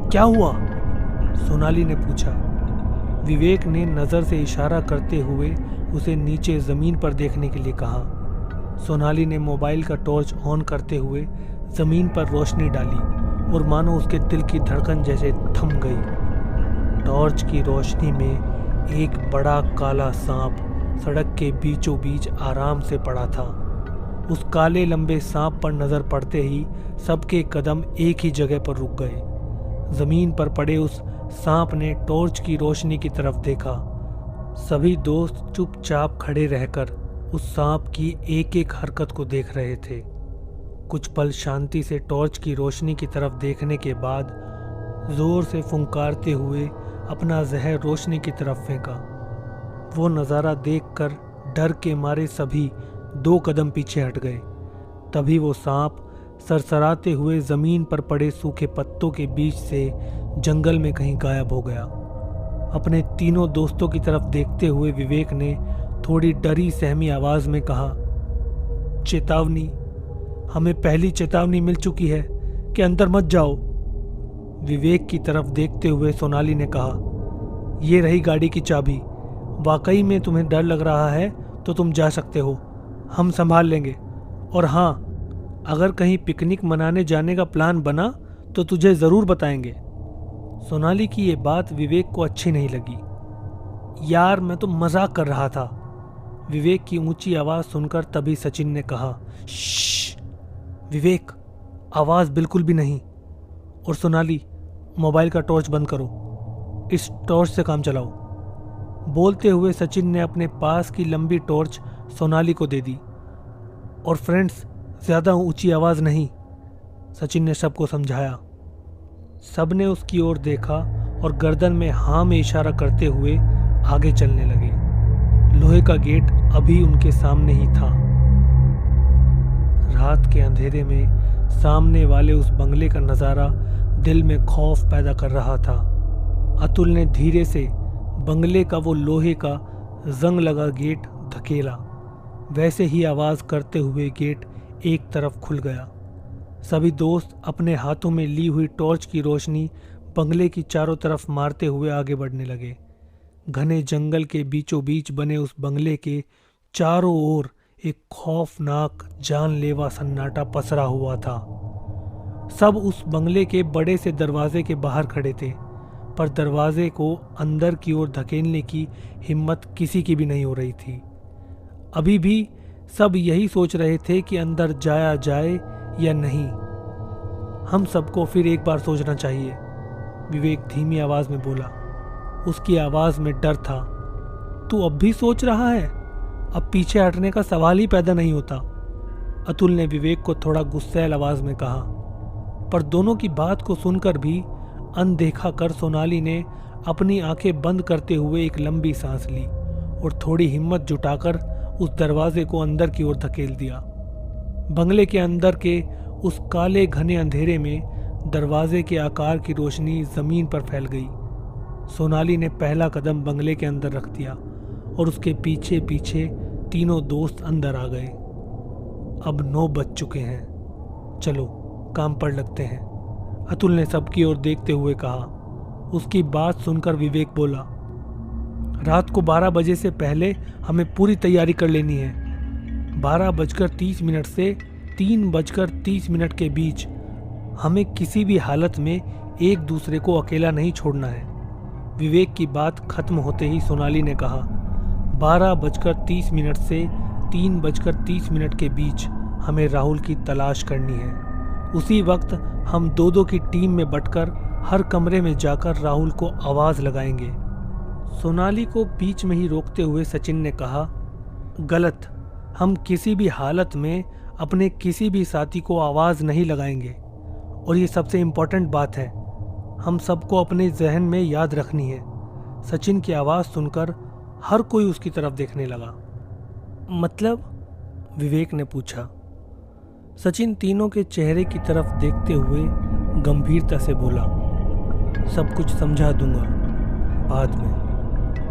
क्या हुआ? सोनाली ने पूछा। विवेक ने नजर से इशारा करते हुए उसे नीचे जमीन पर देखने के लिए कहा। सोनाली ने मोबाइल का टॉर्च ऑन करते हुए जमीन पर रोशनी डाली और मानो उसके दिल की धड़कन जैसे थम गई। टॉर्च की रोशनी में एक बड़ा काला सांप सड़क के बीचों बीच आराम से पड़ा था। उस काले लंबे सांप पर नजर पड़ते ही सबके कदम एक ही जगह पर रुक गए। जमीन पर पड़े उस सांप ने टॉर्च की रोशनी की तरफ देखा। सभी दोस्त चुपचाप खड़े रहकर उस सांप की एक एक हरकत को देख रहे थे। कुछ पल शांति से टॉर्च की रोशनी की तरफ देखने के बाद जोर से फुंकारते हुए अपना जहर रोशनी की तरफ फेंका। वो नज़ारा देखकर डर के मारे सभी 2 कदम पीछे हट गए। तभी वो सांप सरसराते हुए जमीन पर पड़े सूखे पत्तों के बीच से जंगल में कहीं गायब हो गया। अपने तीनों दोस्तों की तरफ देखते हुए विवेक ने थोड़ी डरी सहमी आवाज में कहा, चेतावनी, हमें पहली चेतावनी मिल चुकी है कि अंदर मत जाओ। विवेक की तरफ देखते हुए सोनाली ने कहा, ये रही गाड़ी की चाबी। वाकई में तुम्हें डर लग रहा है तो तुम जा सकते हो, हम संभाल लेंगे। और हाँ, अगर कहीं पिकनिक मनाने जाने का प्लान बना तो तुझे ज़रूर बताएंगे। सोनाली की ये बात विवेक को अच्छी नहीं लगी। यार, मैं तो मजाक कर रहा था। विवेक की ऊंची आवाज़ सुनकर तभी सचिन ने कहा, श्श्श विवेक, आवाज़ बिल्कुल भी नहीं। और सोनाली, मोबाइल का टॉर्च बंद करो, इस टॉर्च से काम चलाओ। बोलते हुए सचिन ने अपने पास की लंबी टॉर्च सोनाली को दे दी। और फ्रेंड्स, ज़्यादा ऊंची आवाज़ नहीं, सचिन ने सबको समझाया। सबने उसकी ओर देखा और गर्दन में हाँ में इशारा करते हुए आगे चलने लगे। लोहे का गेट अभी उनके सामने ही था। रात के अंधेरे में सामने वाले उस बंगले का नज़ारा दिल में खौफ पैदा कर रहा था। अतुल ने धीरे से बंगले का वो लोहे का जंग लगा गेट धकेला। वैसे ही आवाज़ करते हुए गेट एक तरफ खुल गया। सभी दोस्त अपने हाथों में ली हुई टॉर्च की रोशनी बंगले की चारों तरफ मारते हुए आगे बढ़ने लगे। घने जंगल के बीचों बीच बने उस बंगले के चारों ओर एक खौफनाक जानलेवा सन्नाटा पसरा हुआ था। सब उस बंगले के बड़े से दरवाजे के बाहर खड़े थे, पर दरवाजे को अंदर की ओर धकेलने की हिम्मत किसी की भी नहीं हो रही थी। अभी भी सब यही सोच रहे थे कि अंदर जाया जाए या नहीं। हम सबको फिर एक बार सोचना चाहिए, विवेक धीमी आवाज में बोला। उसकी आवाज में डर था। तू अब भी सोच रहा है? अब पीछे हटने का सवाल ही पैदा नहीं होता, अतुल ने विवेक को थोड़ा गुस्सैल आवाज में कहा। पर दोनों की बात को सुनकर भी अनदेखा कर सोनाली ने अपनी आंखें बंद करते हुए एक लंबी सांस ली और थोड़ी हिम्मत जुटाकर उस दरवाजे को अंदर की ओर धकेल दिया। बंगले के अंदर के उस काले घने अंधेरे में दरवाजे के आकार की रोशनी जमीन पर फैल गई। सोनाली ने पहला कदम बंगले के अंदर रख दिया और उसके पीछे पीछे तीनों दोस्त अंदर आ गए। अब 9 बज चुके हैं, चलो काम पर लगते हैं, अतुल ने सबकी ओर देखते हुए कहा। उसकी बात सुनकर विवेक बोला, रात को 12 बजे से पहले हमें पूरी तैयारी कर लेनी है। 12:30 से 3:30 के बीच हमें किसी भी हालत में एक दूसरे को अकेला नहीं छोड़ना है। विवेक की बात खत्म होते ही सोनाली ने कहा, 12:30 से 3:30 के बीच हमें राहुल की तलाश करनी है। उसी वक्त हम 2-2 की टीम में बंटकर हर कमरे में जाकर राहुल को आवाज़ लगाएंगे। सोनाली को बीच में ही रोकते हुए सचिन ने कहा, गलत, हम किसी भी हालत में अपने किसी भी साथी को आवाज़ नहीं लगाएंगे। और ये सबसे इम्पोर्टेंट बात है, हम सबको अपने जहन में याद रखनी है। सचिन की आवाज़ सुनकर हर कोई उसकी तरफ देखने लगा। मतलब? विवेक ने पूछा। सचिन तीनों के चेहरे की तरफ देखते हुए गंभीरता से बोला, सब कुछ समझा दूंगा बाद में।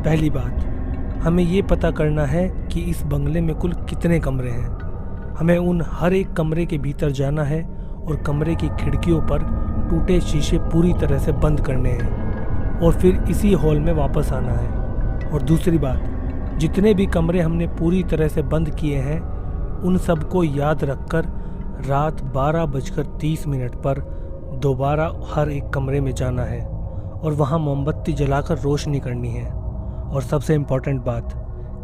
पहली बात, हमें ये पता करना है कि इस बंगले में कुल कितने कमरे हैं। हमें उन हर एक कमरे के भीतर जाना है और कमरे की खिड़कियों पर टूटे शीशे पूरी तरह से बंद करने हैं और फिर इसी हॉल में वापस आना है। और दूसरी बात, जितने भी कमरे हमने पूरी तरह से बंद किए हैं उन सबको याद रखकर रात 12:30 पर दोबारा हर एक कमरे में जाना है और वहाँ मोमबत्ती जलाकर रोशनी करनी है। और सबसे इम्पोर्टेंट बात,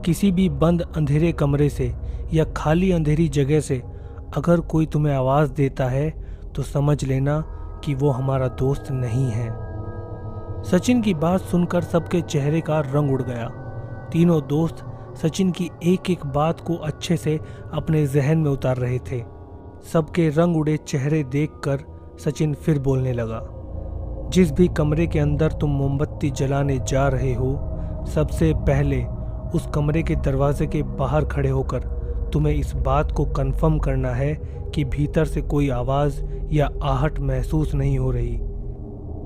किसी भी बंद अंधेरे कमरे से या खाली अंधेरी जगह से अगर कोई तुम्हें आवाज़ देता है तो समझ लेना कि वो हमारा दोस्त नहीं है। सचिन की बात सुनकर सबके चेहरे का रंग उड़ गया। तीनों दोस्त सचिन की एक एक बात को अच्छे से अपने जहन में उतार रहे थे। सबके रंग उड़े चेहरे देखकर सचिन फिर बोलने लगा, जिस भी कमरे के अंदर तुम मोमबत्ती जलाने जा रहे हो, सबसे पहले उस कमरे के दरवाजे के बाहर खड़े होकर तुम्हें इस बात को कंफर्म करना है कि भीतर से कोई आवाज़ या आहट महसूस नहीं हो रही।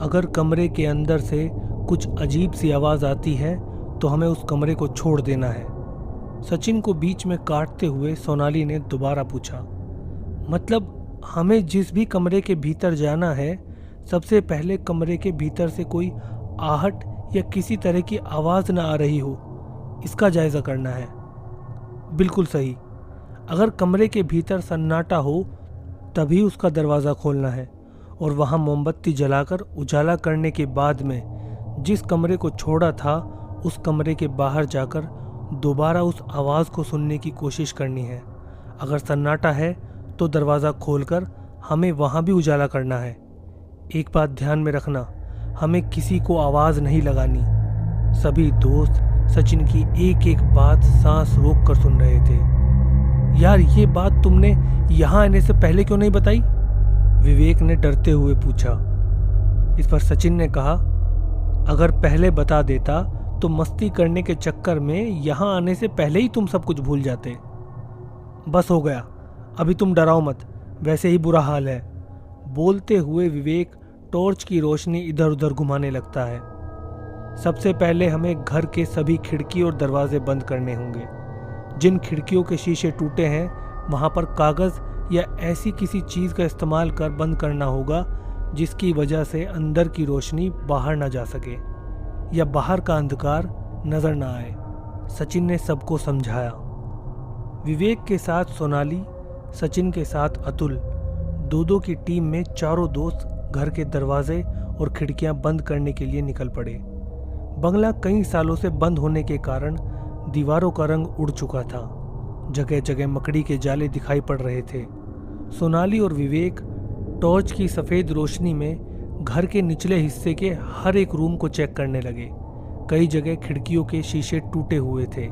अगर कमरे के अंदर से कुछ अजीब सी आवाज़ आती है तो हमें उस कमरे को छोड़ देना है। सचिन को बीच में काटते हुए सोनाली ने दोबारा पूछा, मतलब हमें जिस भी कमरे के भीतर जाना है, सबसे पहले कमरे के भीतर से कोई आहट या किसी तरह की आवाज़ ना आ रही हो, इसका जायज़ा करना है। बिल्कुल सही। अगर कमरे के भीतर सन्नाटा हो तभी उसका दरवाज़ा खोलना है और वहाँ मोमबत्ती जलाकर उजाला करने के बाद में जिस कमरे को छोड़ा था उस कमरे के बाहर जाकर दोबारा उस आवाज़ को सुनने की कोशिश करनी है। अगर सन्नाटा है तो दरवाज़ा खोलकर हमें वहाँ भी उजाला करना है। एक बात ध्यान में रखना, हमें किसी को आवाज़ नहीं लगानी। सभी दोस्त सचिन की एक एक बात सांस रोक कर सुन रहे थे। यार, ये बात तुमने यहाँ आने से पहले क्यों नहीं बताई? विवेक ने डरते हुए पूछा। इस पर सचिन ने कहा, अगर पहले बता देता तो मस्ती करने के चक्कर में यहाँ आने से पहले ही तुम सब कुछ भूल जाते। बस हो गया, अभी तुम डराओ मत, वैसे ही बुरा हाल है। बोलते हुए विवेक टॉर्च की रोशनी इधर उधर घुमाने लगता है। सबसे पहले हमें घर के सभी खिड़की और दरवाजे बंद करने होंगे। जिन खिड़कियों के शीशे टूटे हैं वहां पर कागज़ या ऐसी किसी चीज़ का इस्तेमाल कर बंद करना होगा जिसकी वजह से अंदर की रोशनी बाहर ना जा सके या बाहर का अंधकार नजर ना आए। सचिन ने सबको समझाया। विवेक के साथ सोनाली, सचिन के साथ अतुल, दो की टीम में चारों दोस्त घर के दरवाजे और खिड़कियां बंद करने के लिए निकल पड़े। बंगला कई सालों से बंद होने के कारण दीवारों का रंग उड़ चुका था। जगह जगह मकड़ी के जाले दिखाई पड़ रहे थे। सोनाली और विवेक टॉर्च की सफ़ेद रोशनी में घर के निचले हिस्से के हर एक रूम को चेक करने लगे। कई जगह खिड़कियों के शीशे टूटे हुए थे।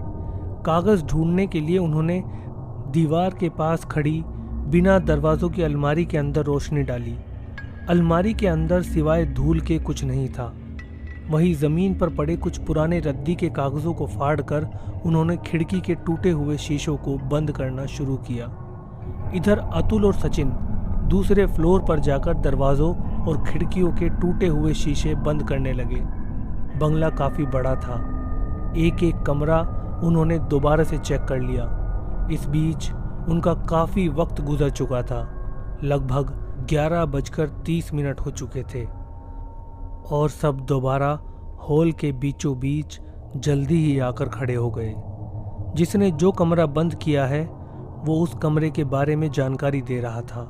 कागज़ ढूंढने के लिए उन्होंने दीवार के पास खड़ी बिना दरवाज़ों की अलमारी के अंदर रोशनी डाली। अलमारी के अंदर सिवाय धूल के कुछ नहीं था। वहीं ज़मीन पर पड़े कुछ पुराने रद्दी के कागज़ों को फाड़कर उन्होंने खिड़की के टूटे हुए शीशों को बंद करना शुरू किया। इधर अतुल और सचिन दूसरे फ्लोर पर जाकर दरवाज़ों और खिड़कियों के टूटे हुए शीशे बंद करने लगे। बंगला काफ़ी बड़ा था। एक एक कमरा उन्होंने दोबारा से चेक कर लिया। इस बीच उनका काफ़ी वक्त गुजर चुका था। लगभग 11:30 हो चुके थे और सब दोबारा हॉल के बीचों बीच जल्दी ही आकर खड़े हो गए। जिसने जो कमरा बंद किया है वो उस कमरे के बारे में जानकारी दे रहा था।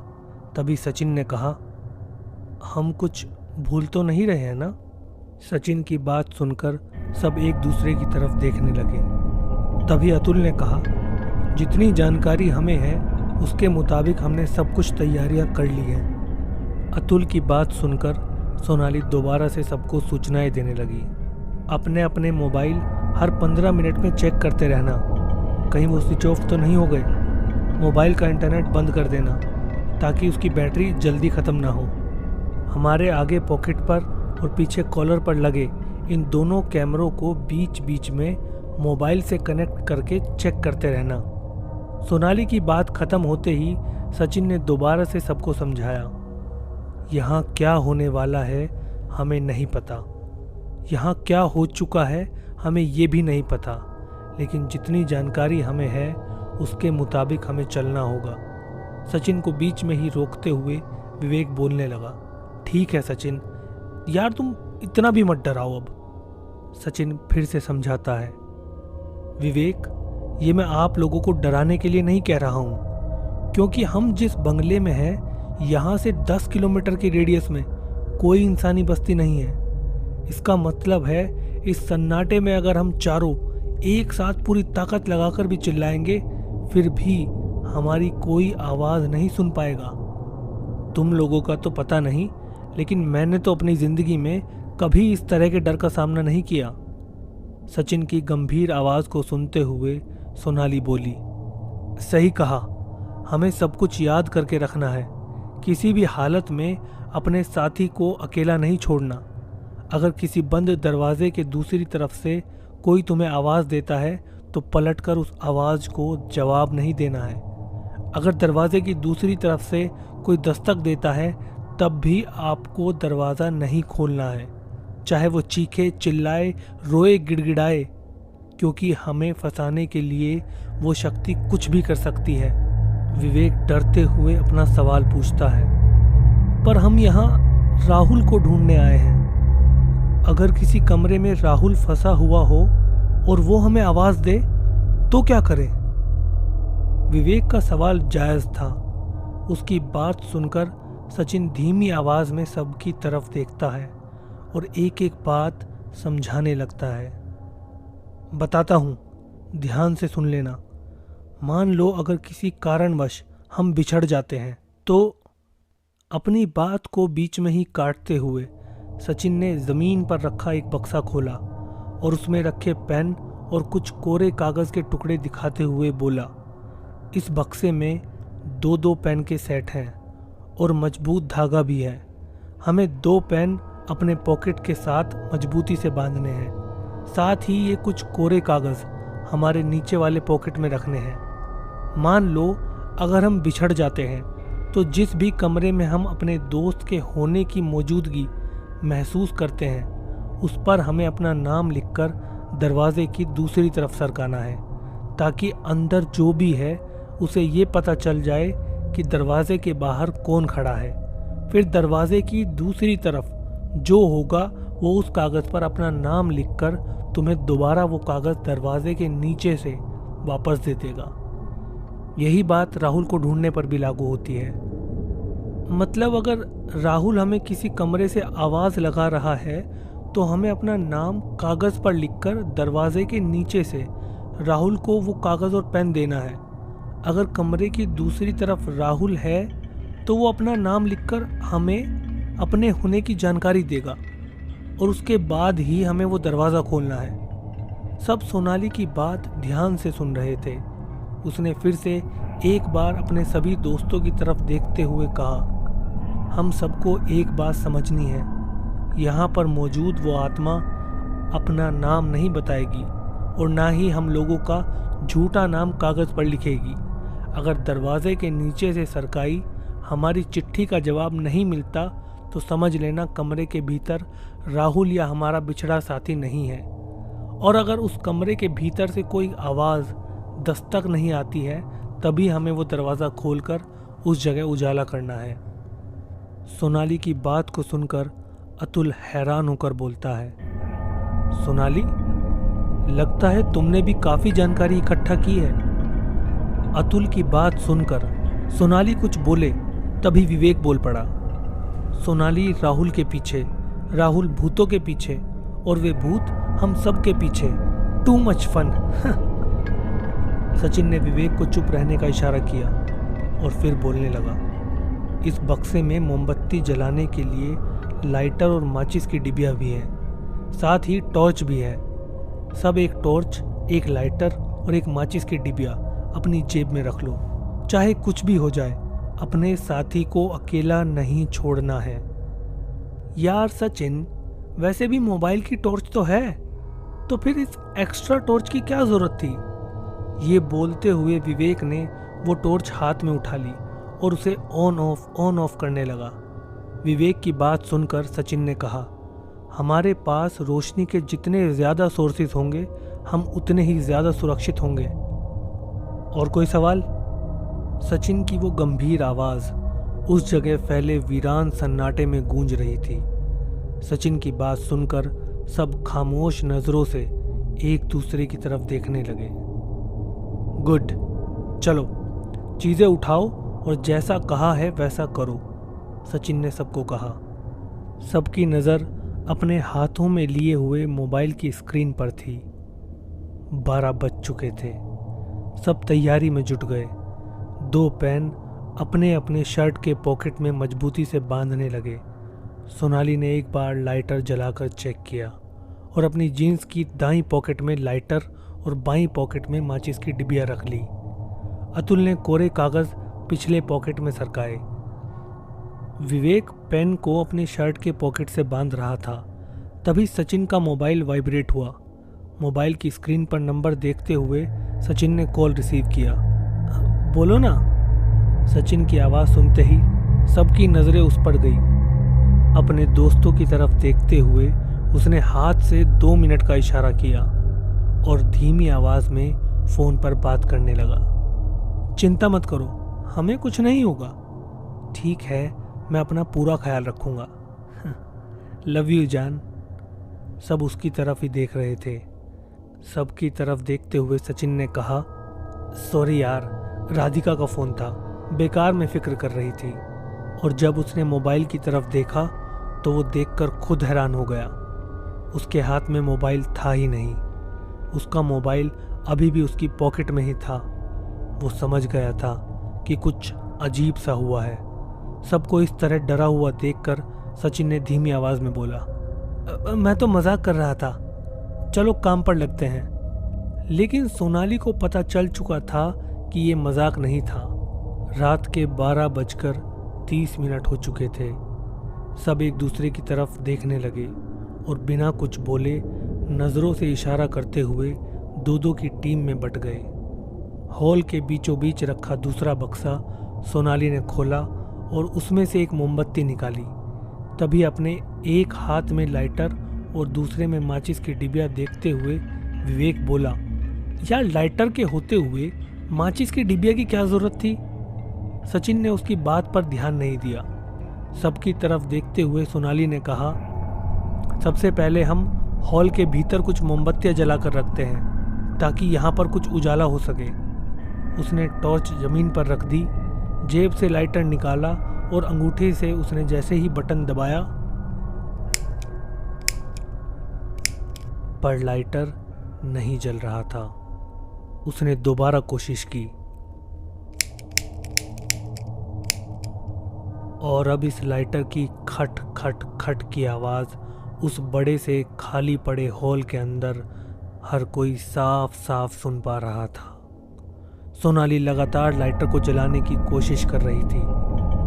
तभी सचिन ने कहा, हम कुछ भूल तो नहीं रहे हैं ना? सचिन की बात सुनकर सब एक दूसरे की तरफ देखने लगे। तभी अतुल ने कहा, जितनी जानकारी हमें है उसके मुताबिक हमने सब कुछ तैयारियां कर ली हैं। अतुल की बात सुनकर सोनाली दोबारा से सबको सूचनाएं देने लगी। अपने अपने मोबाइल हर 15 मिनट में चेक करते रहना, कहीं वो स्विच ऑफ तो नहीं हो गए। मोबाइल का इंटरनेट बंद कर देना ताकि उसकी बैटरी जल्दी ख़त्म ना हो। हमारे आगे पॉकेट पर और पीछे कॉलर पर लगे इन दोनों कैमरों को बीच बीच में मोबाइल से कनेक्ट करके चेक करते रहना। सोनाली की बात ख़त्म होते ही सचिन ने दोबारा से सबको समझाया, यहाँ क्या होने वाला है हमें नहीं पता, यहाँ क्या हो चुका है हमें ये भी नहीं पता, लेकिन जितनी जानकारी हमें है उसके मुताबिक हमें चलना होगा। सचिन को बीच में ही रोकते हुए विवेक बोलने लगा, ठीक है सचिन, यार तुम इतना भी मत डराओ अब। सचिन फिर से समझाता है, विवेक, ये मैं आप लोगों को डराने के लिए नहीं कह रहा हूँ, क्योंकि हम जिस बंगले में हैं यहाँ से 10 किलोमीटर के रेडियस में कोई इंसानी बस्ती नहीं है। इसका मतलब है इस सन्नाटे में अगर हम चारों एक साथ पूरी ताकत लगाकर भी चिल्लाएंगे फिर भी हमारी कोई आवाज़ नहीं सुन पाएगा। तुम लोगों का तो पता नहीं, लेकिन मैंने तो अपनी ज़िंदगी में कभी इस तरह के डर का सामना नहीं किया। सचिन की गंभीर आवाज़ को सुनते हुए सोनाली बोली, सही कहा, हमें सब कुछ याद करके रखना है। किसी भी हालत में अपने साथी को अकेला नहीं छोड़ना। अगर किसी बंद दरवाजे के दूसरी तरफ से कोई तुम्हें आवाज़ देता है तो पलटकर उस आवाज़ को जवाब नहीं देना है। अगर दरवाजे की दूसरी तरफ से कोई दस्तक देता है तब भी आपको दरवाज़ा नहीं खोलना है, चाहे वो चीखे, चिल्लाए, रोए, गिड़गिड़ाए, क्योंकि हमें फंसाने के लिए वो शक्ति कुछ भी कर सकती है विवेक डरते हुए अपना सवाल पूछता है, पर हम यहाँ राहुल को ढूंढने आए हैं। अगर किसी कमरे में राहुल फंसा हुआ हो और वो हमें आवाज दे तो क्या करें? विवेक का सवाल जायज था। उसकी बात सुनकर सचिन धीमी आवाज में सबकी तरफ देखता है और एक एक बात समझाने लगता है। बताता हूं, ध्यान से सुन लेना। मान लो अगर किसी कारणवश हम बिछड़ जाते हैं तो। अपनी बात को बीच में ही काटते हुए सचिन ने जमीन पर रखा एक बक्सा खोला और उसमें रखे पेन और कुछ कोरे कागज के टुकड़े दिखाते हुए बोला, इस बक्से में 2-2 पेन के सेट हैं और मजबूत धागा भी है। हमें 2 पेन अपने पॉकेट के साथ मजबूती से बांधने हैं। साथ ही ये कुछ कोरे कागज हमारे नीचे वाले पॉकेट में रखने हैं। मान लो अगर हम बिछड़ जाते हैं तो जिस भी कमरे में हम अपने दोस्त के होने की मौजूदगी महसूस करते हैं उस पर हमें अपना नाम लिखकर दरवाजे की दूसरी तरफ सरकाना है, ताकि अंदर जो भी है उसे ये पता चल जाए कि दरवाजे के बाहर कौन खड़ा है। फिर दरवाजे की दूसरी तरफ जो होगा वो उस कागज पर अपना नाम लिखकर तुम्हें दोबारा वो कागज दरवाजे के नीचे से वापस दे देगा। यही बात राहुल को ढूंढने पर भी लागू होती है। मतलब अगर राहुल हमें किसी कमरे से आवाज लगा रहा है तो हमें अपना नाम कागज पर लिखकर दरवाजे के नीचे से राहुल को वो कागज और पेन देना है। अगर कमरे की दूसरी तरफ राहुल है तो वो अपना नाम लिखकर हमें अपने होने की जानकारी देगा और उसके बाद ही हमें वो दरवाज़ा खोलना है। सब सोनाली की बात ध्यान से सुन रहे थे। उसने फिर से एक बार अपने सभी दोस्तों की तरफ देखते हुए कहा, हम सबको एक बात समझनी है, यहाँ पर मौजूद वो आत्मा अपना नाम नहीं बताएगी और ना ही हम लोगों का झूठा नाम कागज़ पर लिखेगी। अगर दरवाजे के नीचे से सरकाई हमारी चिट्ठी का जवाब नहीं मिलता तो समझ लेना कमरे के भीतर राहुल या हमारा बिछड़ा साथी नहीं है। और अगर उस कमरे के भीतर से कोई आवाज़ दस्तक नहीं आती है तभी हमें वो दरवाज़ा खोलकर उस जगह उजाला करना है। सोनाली की बात को सुनकर अतुल हैरान होकर बोलता है, सोनाली, लगता है तुमने भी काफ़ी जानकारी इकट्ठा की है। अतुल की बात सुनकर सोनाली कुछ बोले तभी विवेक बोल पड़ा, सोनाली राहुल के पीछे, राहुल भूतों के पीछे और वे भूत हम सब के पीछे। Too much fun. सचिन ने विवेक को चुप रहने का इशारा किया और फिर बोलने लगा, इस बक्से में मोमबत्ती जलाने के लिए लाइटर और माचिस की डिबिया भी है, साथ ही टॉर्च भी है। सब एक टॉर्च, एक लाइटर और एक माचिस की डिबिया अपनी जेब में रख लो। चाहे कुछ भी हो जाए, अपने साथी को अकेला नहीं छोड़ना है। यार सचिन, वैसे भी मोबाइल की टॉर्च तो है, तो फिर इस एक्स्ट्रा टॉर्च की क्या जरूरत थी? ये बोलते हुए विवेक ने वो टॉर्च हाथ में उठा ली और उसे ऑन ऑफ करने लगा। विवेक की बात सुनकर सचिन ने कहा, हमारे पास रोशनी के जितने ज़्यादा सोर्सेज होंगे हम उतने ही ज़्यादा सुरक्षित होंगे। और कोई सवाल? सचिन की वो गंभीर आवाज़ उस जगह फैले वीरान सन्नाटे में गूंज रही थी। सचिन की बात सुनकर सब खामोश नज़रों से एक दूसरे की तरफ देखने लगे। गुड, चलो चीज़ें उठाओ और जैसा कहा है वैसा करो, सचिन ने सबको कहा। सबकी नज़र अपने हाथों में लिए हुए मोबाइल की स्क्रीन पर थी। 12 बज चुके थे। सब तैयारी में जुट गए। 2 पेन अपने अपने शर्ट के पॉकेट में मजबूती से बांधने लगे। सोनाली ने एक बार लाइटर जलाकर चेक किया और अपनी जीन्स की दाईं पॉकेट में लाइटर और बाईं पॉकेट में माचिस की डिबिया रख ली। अतुल ने कोरे कागज़ पिछले पॉकेट में सरकाए। विवेक पेन को अपनी शर्ट के पॉकेट से बांध रहा था। तभी सचिन का मोबाइल वाइब्रेट हुआ। मोबाइल की स्क्रीन पर नंबर देखते हुए सचिन ने कॉल रिसीव किया। बोलो ना। सचिन की आवाज़ सुनते ही सबकी नज़रें उस पर गई। अपने दोस्तों की तरफ देखते हुए उसने हाथ से 2 मिनट का इशारा किया और धीमी आवाज़ में फ़ोन पर बात करने लगा। चिंता मत करो, हमें कुछ नहीं होगा। ठीक है, मैं अपना पूरा ख्याल रखूंगा। लव यू जान। सब उसकी तरफ ही देख रहे थे। सबकी तरफ देखते हुए सचिन ने कहा, सॉरी यार, राधिका का फ़ोन था, बेकार में फिक्र कर रही थी। और जब उसने मोबाइल की तरफ देखा तो वो देखकर खुद हैरान हो गया। उसके हाथ में मोबाइल था ही नहीं। उसका मोबाइल अभी भी उसकी पॉकेट में ही था। वो समझ गया था कि कुछ अजीब सा हुआ है। सबको इस तरह डरा हुआ देखकर सचिन ने धीमी आवाज़ में बोला, मैं तो मजाक कर रहा था, चलो काम पर लगते हैं। लेकिन सोनाली को पता चल चुका था कि ये मजाक नहीं था। रात के 12:30 हो चुके थे। सब एक दूसरे की तरफ देखने लगे और बिना कुछ बोले नज़रों से इशारा करते हुए दो दो की टीम में बट गए। हॉल के बीचों बीच रखा दूसरा बक्सा सोनाली ने खोला और उसमें से एक मोमबत्ती निकाली। तभी अपने एक हाथ में लाइटर और दूसरे में माचिस की डिबिया देखते हुए विवेक बोला, यार लाइटर के होते हुए माचिस की डिबिया की क्या जरूरत थी? सचिन ने उसकी बात पर ध्यान नहीं दिया। सबकी तरफ देखते हुए सोनाली ने कहा, सबसे पहले हम हॉल के भीतर कुछ मोमबत्तियां जलाकर रखते हैं ताकि यहाँ पर कुछ उजाला हो सके। उसने टॉर्च जमीन पर रख दी, जेब से लाइटर निकाला और अंगूठे से उसने जैसे ही बटन दबाया पर लाइटर नहीं जल रहा था। उसने दोबारा कोशिश की और अब इस लाइटर की खट खट खट की आवाज़ उस बड़े से खाली पड़े हॉल के अंदर हर कोई साफ साफ सुन पा रहा था। सोनाली लगातार लाइटर को जलाने की कोशिश कर रही थी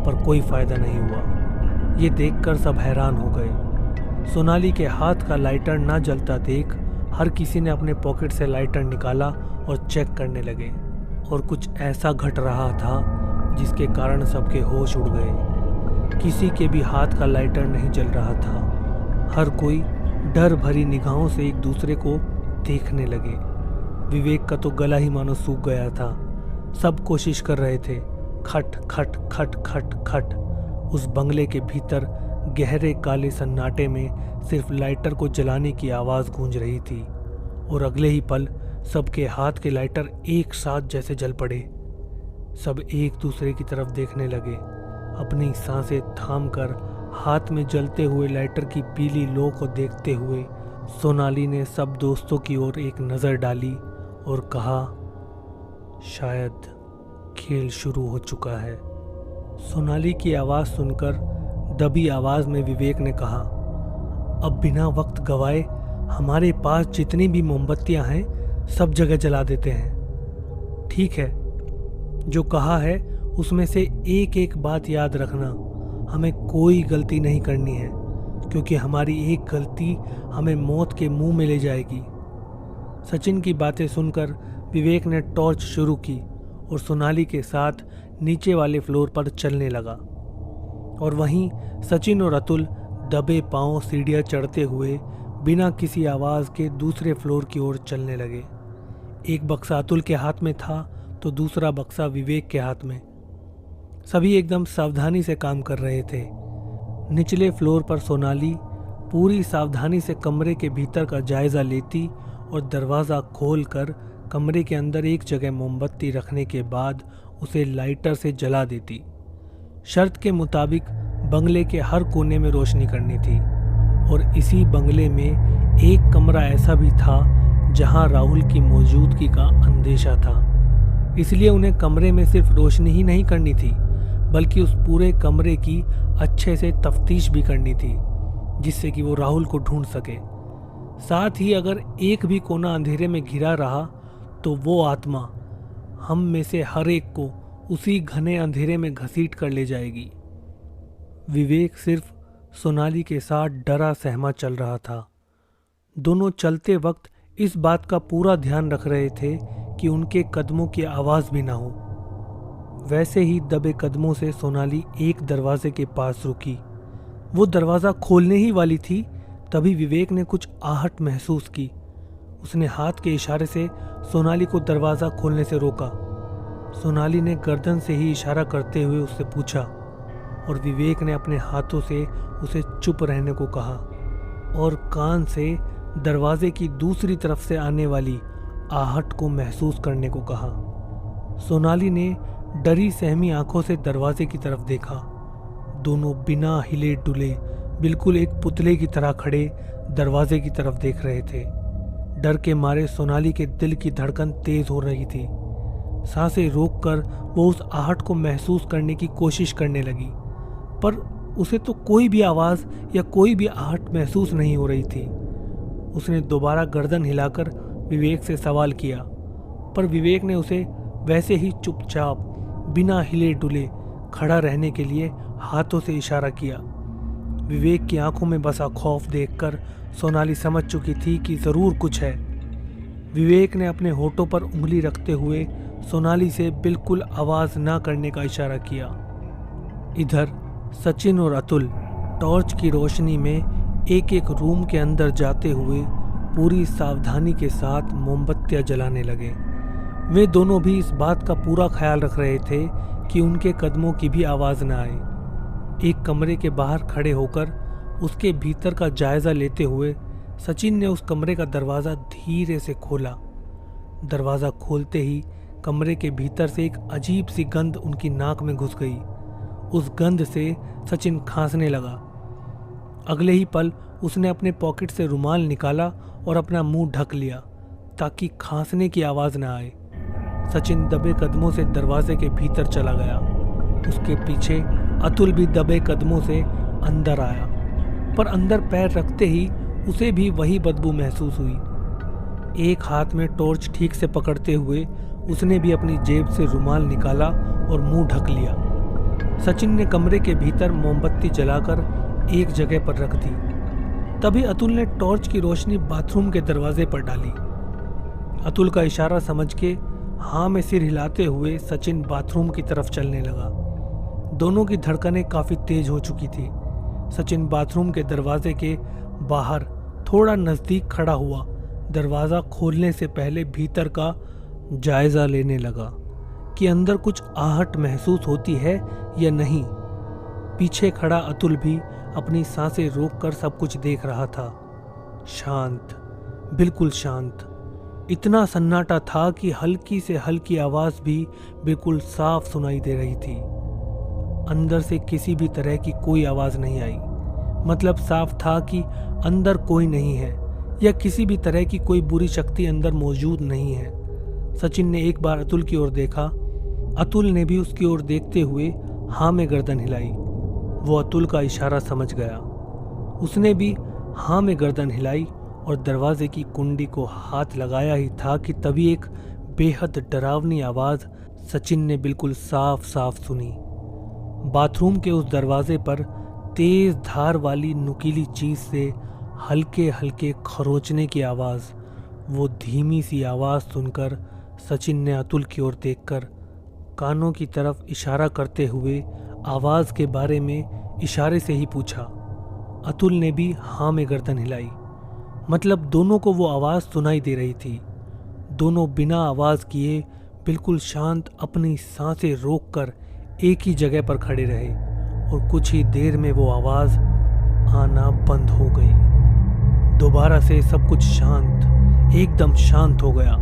पर कोई फायदा नहीं हुआ। ये देखकर सब हैरान हो गए। सोनाली के हाथ का लाइटर ना जलता देख हर किसी ने अपने पॉकेट से लाइटर निकाला और चेक करने लगे और कुछ ऐसा घट रहा था जिसके कारण सबके होश उड़ गए। किसी के भी हाथ का लाइटर नहीं जल रहा था। हर कोई डर भरी निगाहों से एक दूसरे को देखने लगे। विवेक का तो गला ही मानो सूख गया था। सब कोशिश कर रहे थे। खट खट खट खट खट। उस बंगले के भीतर गहरे काले सन्नाटे में सिर्फ लाइटर को जलाने की आवाज़ गूंज रही थी और अगले ही पल सबके हाथ के लाइटर एक साथ जैसे जल पड़े। सब एक दूसरे की तरफ देखने लगे। अपनी सांसें थामकर हाथ में जलते हुए लाइटर की पीली लौ को देखते हुए सोनाली ने सब दोस्तों की ओर एक नज़र डाली और कहा, शायद खेल शुरू हो चुका है। सोनाली की आवाज़ सुनकर दबी आवाज़ में विवेक ने कहा, अब बिना वक्त गवाए हमारे पास जितनी भी मोमबत्तियां हैं सब जगह जला देते हैं। ठीक है, जो कहा है उसमें से एक एक बात याद रखना, हमें कोई गलती नहीं करनी है क्योंकि हमारी एक गलती हमें मौत के मुंह में ले जाएगी। सचिन की बातें सुनकर विवेक ने टॉर्च शुरू की और सोनाली के साथ नीचे वाले फ्लोर पर चलने लगा और वहीं सचिन और अतुल दबे पांव सीढ़ियां चढ़ते हुए बिना किसी आवाज़ के दूसरे फ्लोर की ओर चलने लगे। एक बक्सा अतुल के हाथ में था तो दूसरा बक्सा विवेक के हाथ में। सभी एकदम सावधानी से काम कर रहे थे। निचले फ्लोर पर सोनाली पूरी सावधानी से कमरे के भीतर का जायजा लेती और दरवाज़ा खोलकर कमरे के अंदर एक जगह मोमबत्ती रखने के बाद उसे लाइटर से जला देती। शर्त के मुताबिक बंगले के हर कोने में रोशनी करनी थी और इसी बंगले में एक कमरा ऐसा भी था जहां राहुल की मौजूदगी का अंदेशा था। इसलिए उन्हें कमरे में सिर्फ रोशनी ही नहीं करनी थी बल्कि उस पूरे कमरे की अच्छे से तफ्तीश भी करनी थी जिससे कि वो राहुल को ढूंढ सके। साथ ही अगर एक भी कोना अंधेरे में घिरा रहा तो वो आत्मा हम में से हर एक को उसी घने अंधेरे में घसीट कर ले जाएगी। विवेक सिर्फ सोनाली के साथ डरा सहमा चल रहा था। दोनों चलते वक्त इस बात का पूरा ध्यान रख रहे थे कि उनके कदमों की आवाज़ भी ना हो। वैसे ही दबे कदमों से सोनाली एक दरवाजे के पास रुकी। वो दरवाज़ा खोलने ही वाली थी तभी विवेक ने कुछ आहट महसूस की। उसने हाथ के इशारे से सोनाली को दरवाज़ा खोलने से रोका। सोनाली ने गर्दन से ही इशारा करते हुए उससे पूछा और विवेक ने अपने हाथों से उसे चुप रहने को कहा और कान से दरवाजे की दूसरी तरफ से आने वाली आहट को महसूस करने को कहा। सोनाली ने डरी सहमी आंखों से दरवाजे की तरफ देखा। दोनों बिना हिले डुले बिल्कुल एक पुतले की तरह खड़े दरवाजे की तरफ देख रहे थे। डर के मारे सोनाली के दिल की धड़कन तेज हो रही थी। सांसें रोककर वो उस आहट को महसूस करने की कोशिश करने लगी, पर उसे तो कोई भी आवाज या कोई भी आहट महसूस नहीं हो रही थी। उसने दोबारा गर्दन हिलाकर विवेक से सवाल किया, पर विवेक ने उसे वैसे ही चुपचाप बिना हिले डुले खड़ा रहने के लिए हाथों से इशारा किया। विवेक की आंखों में बसा खौफ देखकर सोनाली समझ चुकी थी कि जरूर कुछ है। विवेक ने अपने होठों पर उंगली रखते हुए सोनाली से बिल्कुल आवाज ना करने का इशारा किया। इधर सचिन और अतुल टॉर्च की रोशनी में एक एक रूम के अंदर जाते हुए पूरी सावधानी के साथ मोमबत्तियां जलाने लगे। वे दोनों भी इस बात का पूरा ख्याल रख रहे थे कि उनके कदमों की भी आवाज न आए। एक कमरे के बाहर खड़े होकर उसके भीतर का जायजा लेते हुए सचिन ने उस कमरे का दरवाज़ा धीरे से खोला। दरवाज़ा खोलते ही कमरे के भीतर से एक अजीब सी गंध उनकी नाक में घुस गई। उस गंध से सचिन खांसने लगा। अगले ही पल उसने अपने पॉकेट से रुमाल निकाला और अपना मुंह ढक लिया ताकि खांसने की आवाज़ न आए। सचिन दबे कदमों से दरवाजे के भीतर चला गया। उसके पीछे अतुल भी दबे कदमों से अंदर आया, पर अंदर पैर रखते ही उसे भी वही बदबू महसूस हुई। एक हाथ में टॉर्च ठीक से पकड़ते हुए उसने भी अपनी जेब से रुमाल निकाला और मुंह ढक लिया। सचिन ने कमरे के भीतर मोमबत्ती जलाकर एक जगह पर रख दी। तभी अतुल ने टॉर्च की रोशनी बाथरूम के दरवाजे पर डाली। अतुल का इशारा समझ के हाँ में सिर हिलाते हुए सचिन बाथरूम की तरफ चलने लगा। दोनों की धड़कनें काफी तेज हो चुकी थी। सचिन बाथरूम के दरवाजे के बाहर थोड़ा नजदीक खड़ा हुआ दरवाजा खोलने से पहले भीतर का जायजा लेने लगा कि अंदर कुछ आहट महसूस होती है या नहीं। पीछे खड़ा अतुल भी अपनी सांसें रोककर सब कुछ देख रहा था। शांत, बिल्कुल शांत। इतना सन्नाटा था कि हल्की से हल्की आवाज भी बिल्कुल साफ सुनाई दे रही थी। अंदर से किसी भी तरह की कोई आवाज नहीं आई। मतलब साफ था कि अंदर कोई नहीं है या किसी भी तरह की कोई बुरी शक्ति अंदर मौजूद नहीं है। सचिन ने एक बार अतुल की ओर देखा। अतुल ने भी उसकी ओर देखते हुए हाँ में गर्दन हिलाई। वो अतुल का इशारा समझ गया। उसने भी हाँ में गर्दन हिलाई और दरवाजे की कुंडी को हाथ लगाया ही था कि तभी एक बेहद डरावनी आवाज सचिन ने बिल्कुल साफ साफ सुनी। बाथरूम के उस दरवाजे पर तेज धार वाली नुकीली चीज से हल्के हल्के खरोचने की आवाज। वो धीमी सी आवाज सुनकर सचिन ने अतुल की ओर देखकर कानों की तरफ इशारा करते हुए आवाज के बारे में इशारे से ही पूछा। अतुल ने भी हाँ में गर्दन हिलाई। मतलब दोनों को वो आवाज सुनाई दे रही थी। दोनों बिना आवाज किए बिल्कुल शांत अपनी सांसें रोककर एक ही जगह पर खड़े रहे और कुछ ही देर में वो आवाज आना बंद हो गई। दोबारा से सब कुछ शांत, एकदम शांत हो गया।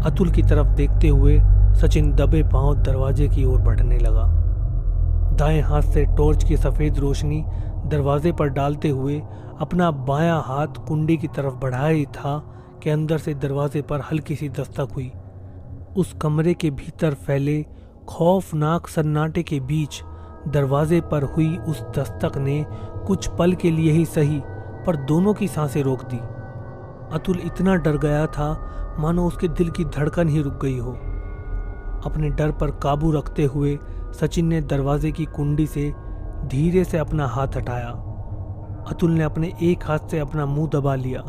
अतुल की तरफ देखते हुए सचिन दबे पांव दरवाजे की ओर बढ़ने लगा। दाएं हाथ से टॉर्च की सफेद रोशनी दरवाजे पर डालते हुए अपना बायां हाथ कुंडी की तरफ बढ़ाया ही था कि अंदर से दरवाजे पर हल्की सी दस्तक हुई। उस कमरे के भीतर फैले खौफनाक सन्नाटे के बीच दरवाजे पर हुई उस दस्तक ने कुछ पल के लिए ही सही पर दोनों की सांसें रोक दी। अतुल इतना डर गया था मानो उसके दिल की धड़कन ही रुक गई हो। अपने डर पर काबू रखते हुए सचिन ने दरवाजे की कुंडी से धीरे से अपना हाथ हटाया। अतुल ने अपने एक हाथ से अपना मुंह दबा लिया।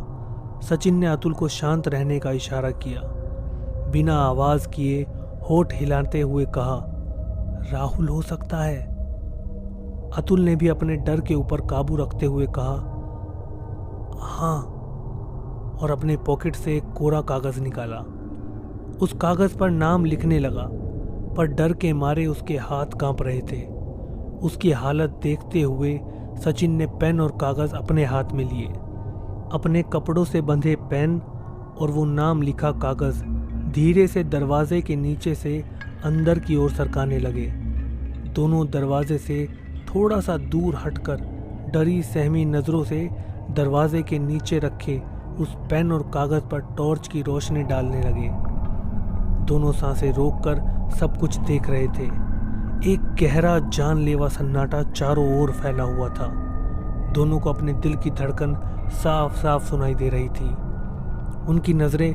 सचिन ने अतुल को शांत रहने का इशारा किया। बिना आवाज किए होठ हिलाते हुए कहा, राहुल हो सकता है। अतुल ने भी अपने डर के ऊपर काबू रखते हुए कहा, हाँ, और अपने पॉकेट से एक कोरा कागज निकाला। उस कागज पर नाम लिखने लगा। पर डर के मारे उसके हाथ कांप रहे थे। उसकी हालत देखते हुए सचिन ने पेन और कागज अपने हाथ में लिए। अपने कपड़ों से बंधे पेन और वो नाम लिखा कागज धीरे से दरवाजे के नीचे से अंदर की ओर सरकाने लगे। दोनों दरवाजे से थोड़ा सा दूर हटकर डरी सहमी नजरों से दरवाजे के नीचे रखे उस पेन और कागज पर टॉर्च की रोशनी डालने लगे। दोनों सांसें रोककर सब कुछ देख रहे थे। एक गहरा जानलेवा सन्नाटा चारों ओर फैला हुआ था। दोनों को अपने दिल की धड़कन साफ साफ सुनाई दे रही थी। उनकी नजरें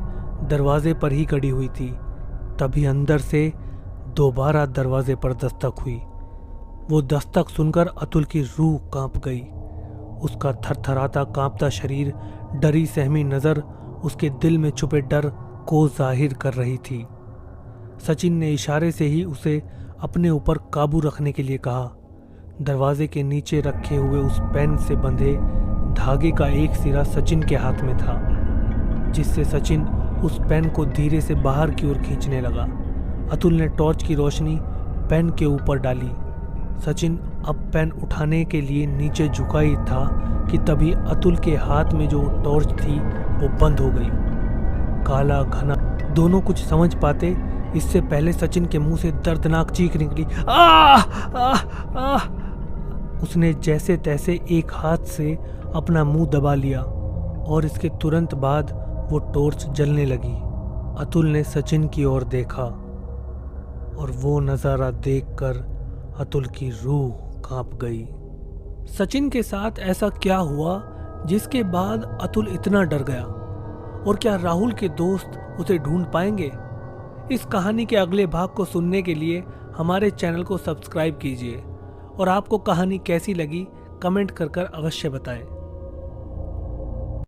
दरवाजे पर ही गड़ी हुई थी। तभी अंदर से दोबारा दरवाजे पर दस्तक हुई। वो दस्तक सुनकर अतुल की रूह कांप गई। उसका थरथराता कांपता शरीर, डरी सहमी नजर उसके दिल में छुपे डर को जाहिर कर रही थी। सचिन ने इशारे से ही उसे अपने ऊपर काबू रखने के लिए कहा। दरवाजे के नीचे रखे हुए उस पेन से बंधे धागे का एक सिरा सचिन के हाथ में था, जिससे सचिन उस पेन को धीरे से बाहर की ओर खींचने लगा। अतुल ने टॉर्च की रोशनी पेन के ऊपर डाली। सचिन अब पेन उठाने के लिए नीचे झुका ही था कि तभी अतुल के हाथ में जो टॉर्च थी वो बंद हो गई। काला घना दोनों कुछ समझ पाते इससे पहले सचिन के मुंह से दर्दनाक चीख निकली। आ! उसने जैसे तैसे एक हाथ से अपना मुंह दबा लिया और इसके तुरंत बाद वो टॉर्च जलने लगी। अतुल ने सचिन की ओर देखा और वो नज़ारा देखकर अतुल की रूह कांप गई। सचिन के साथ ऐसा क्या हुआ जिसके बाद अतुल इतना डर गया? और क्या राहुल के दोस्त उसे ढूंढ पाएंगे? इस कहानी के अगले भाग को सुनने के लिए हमारे चैनल को सब्सक्राइब कीजिए और आपको कहानी कैसी लगी कमेंट कर अवश्य बताएं।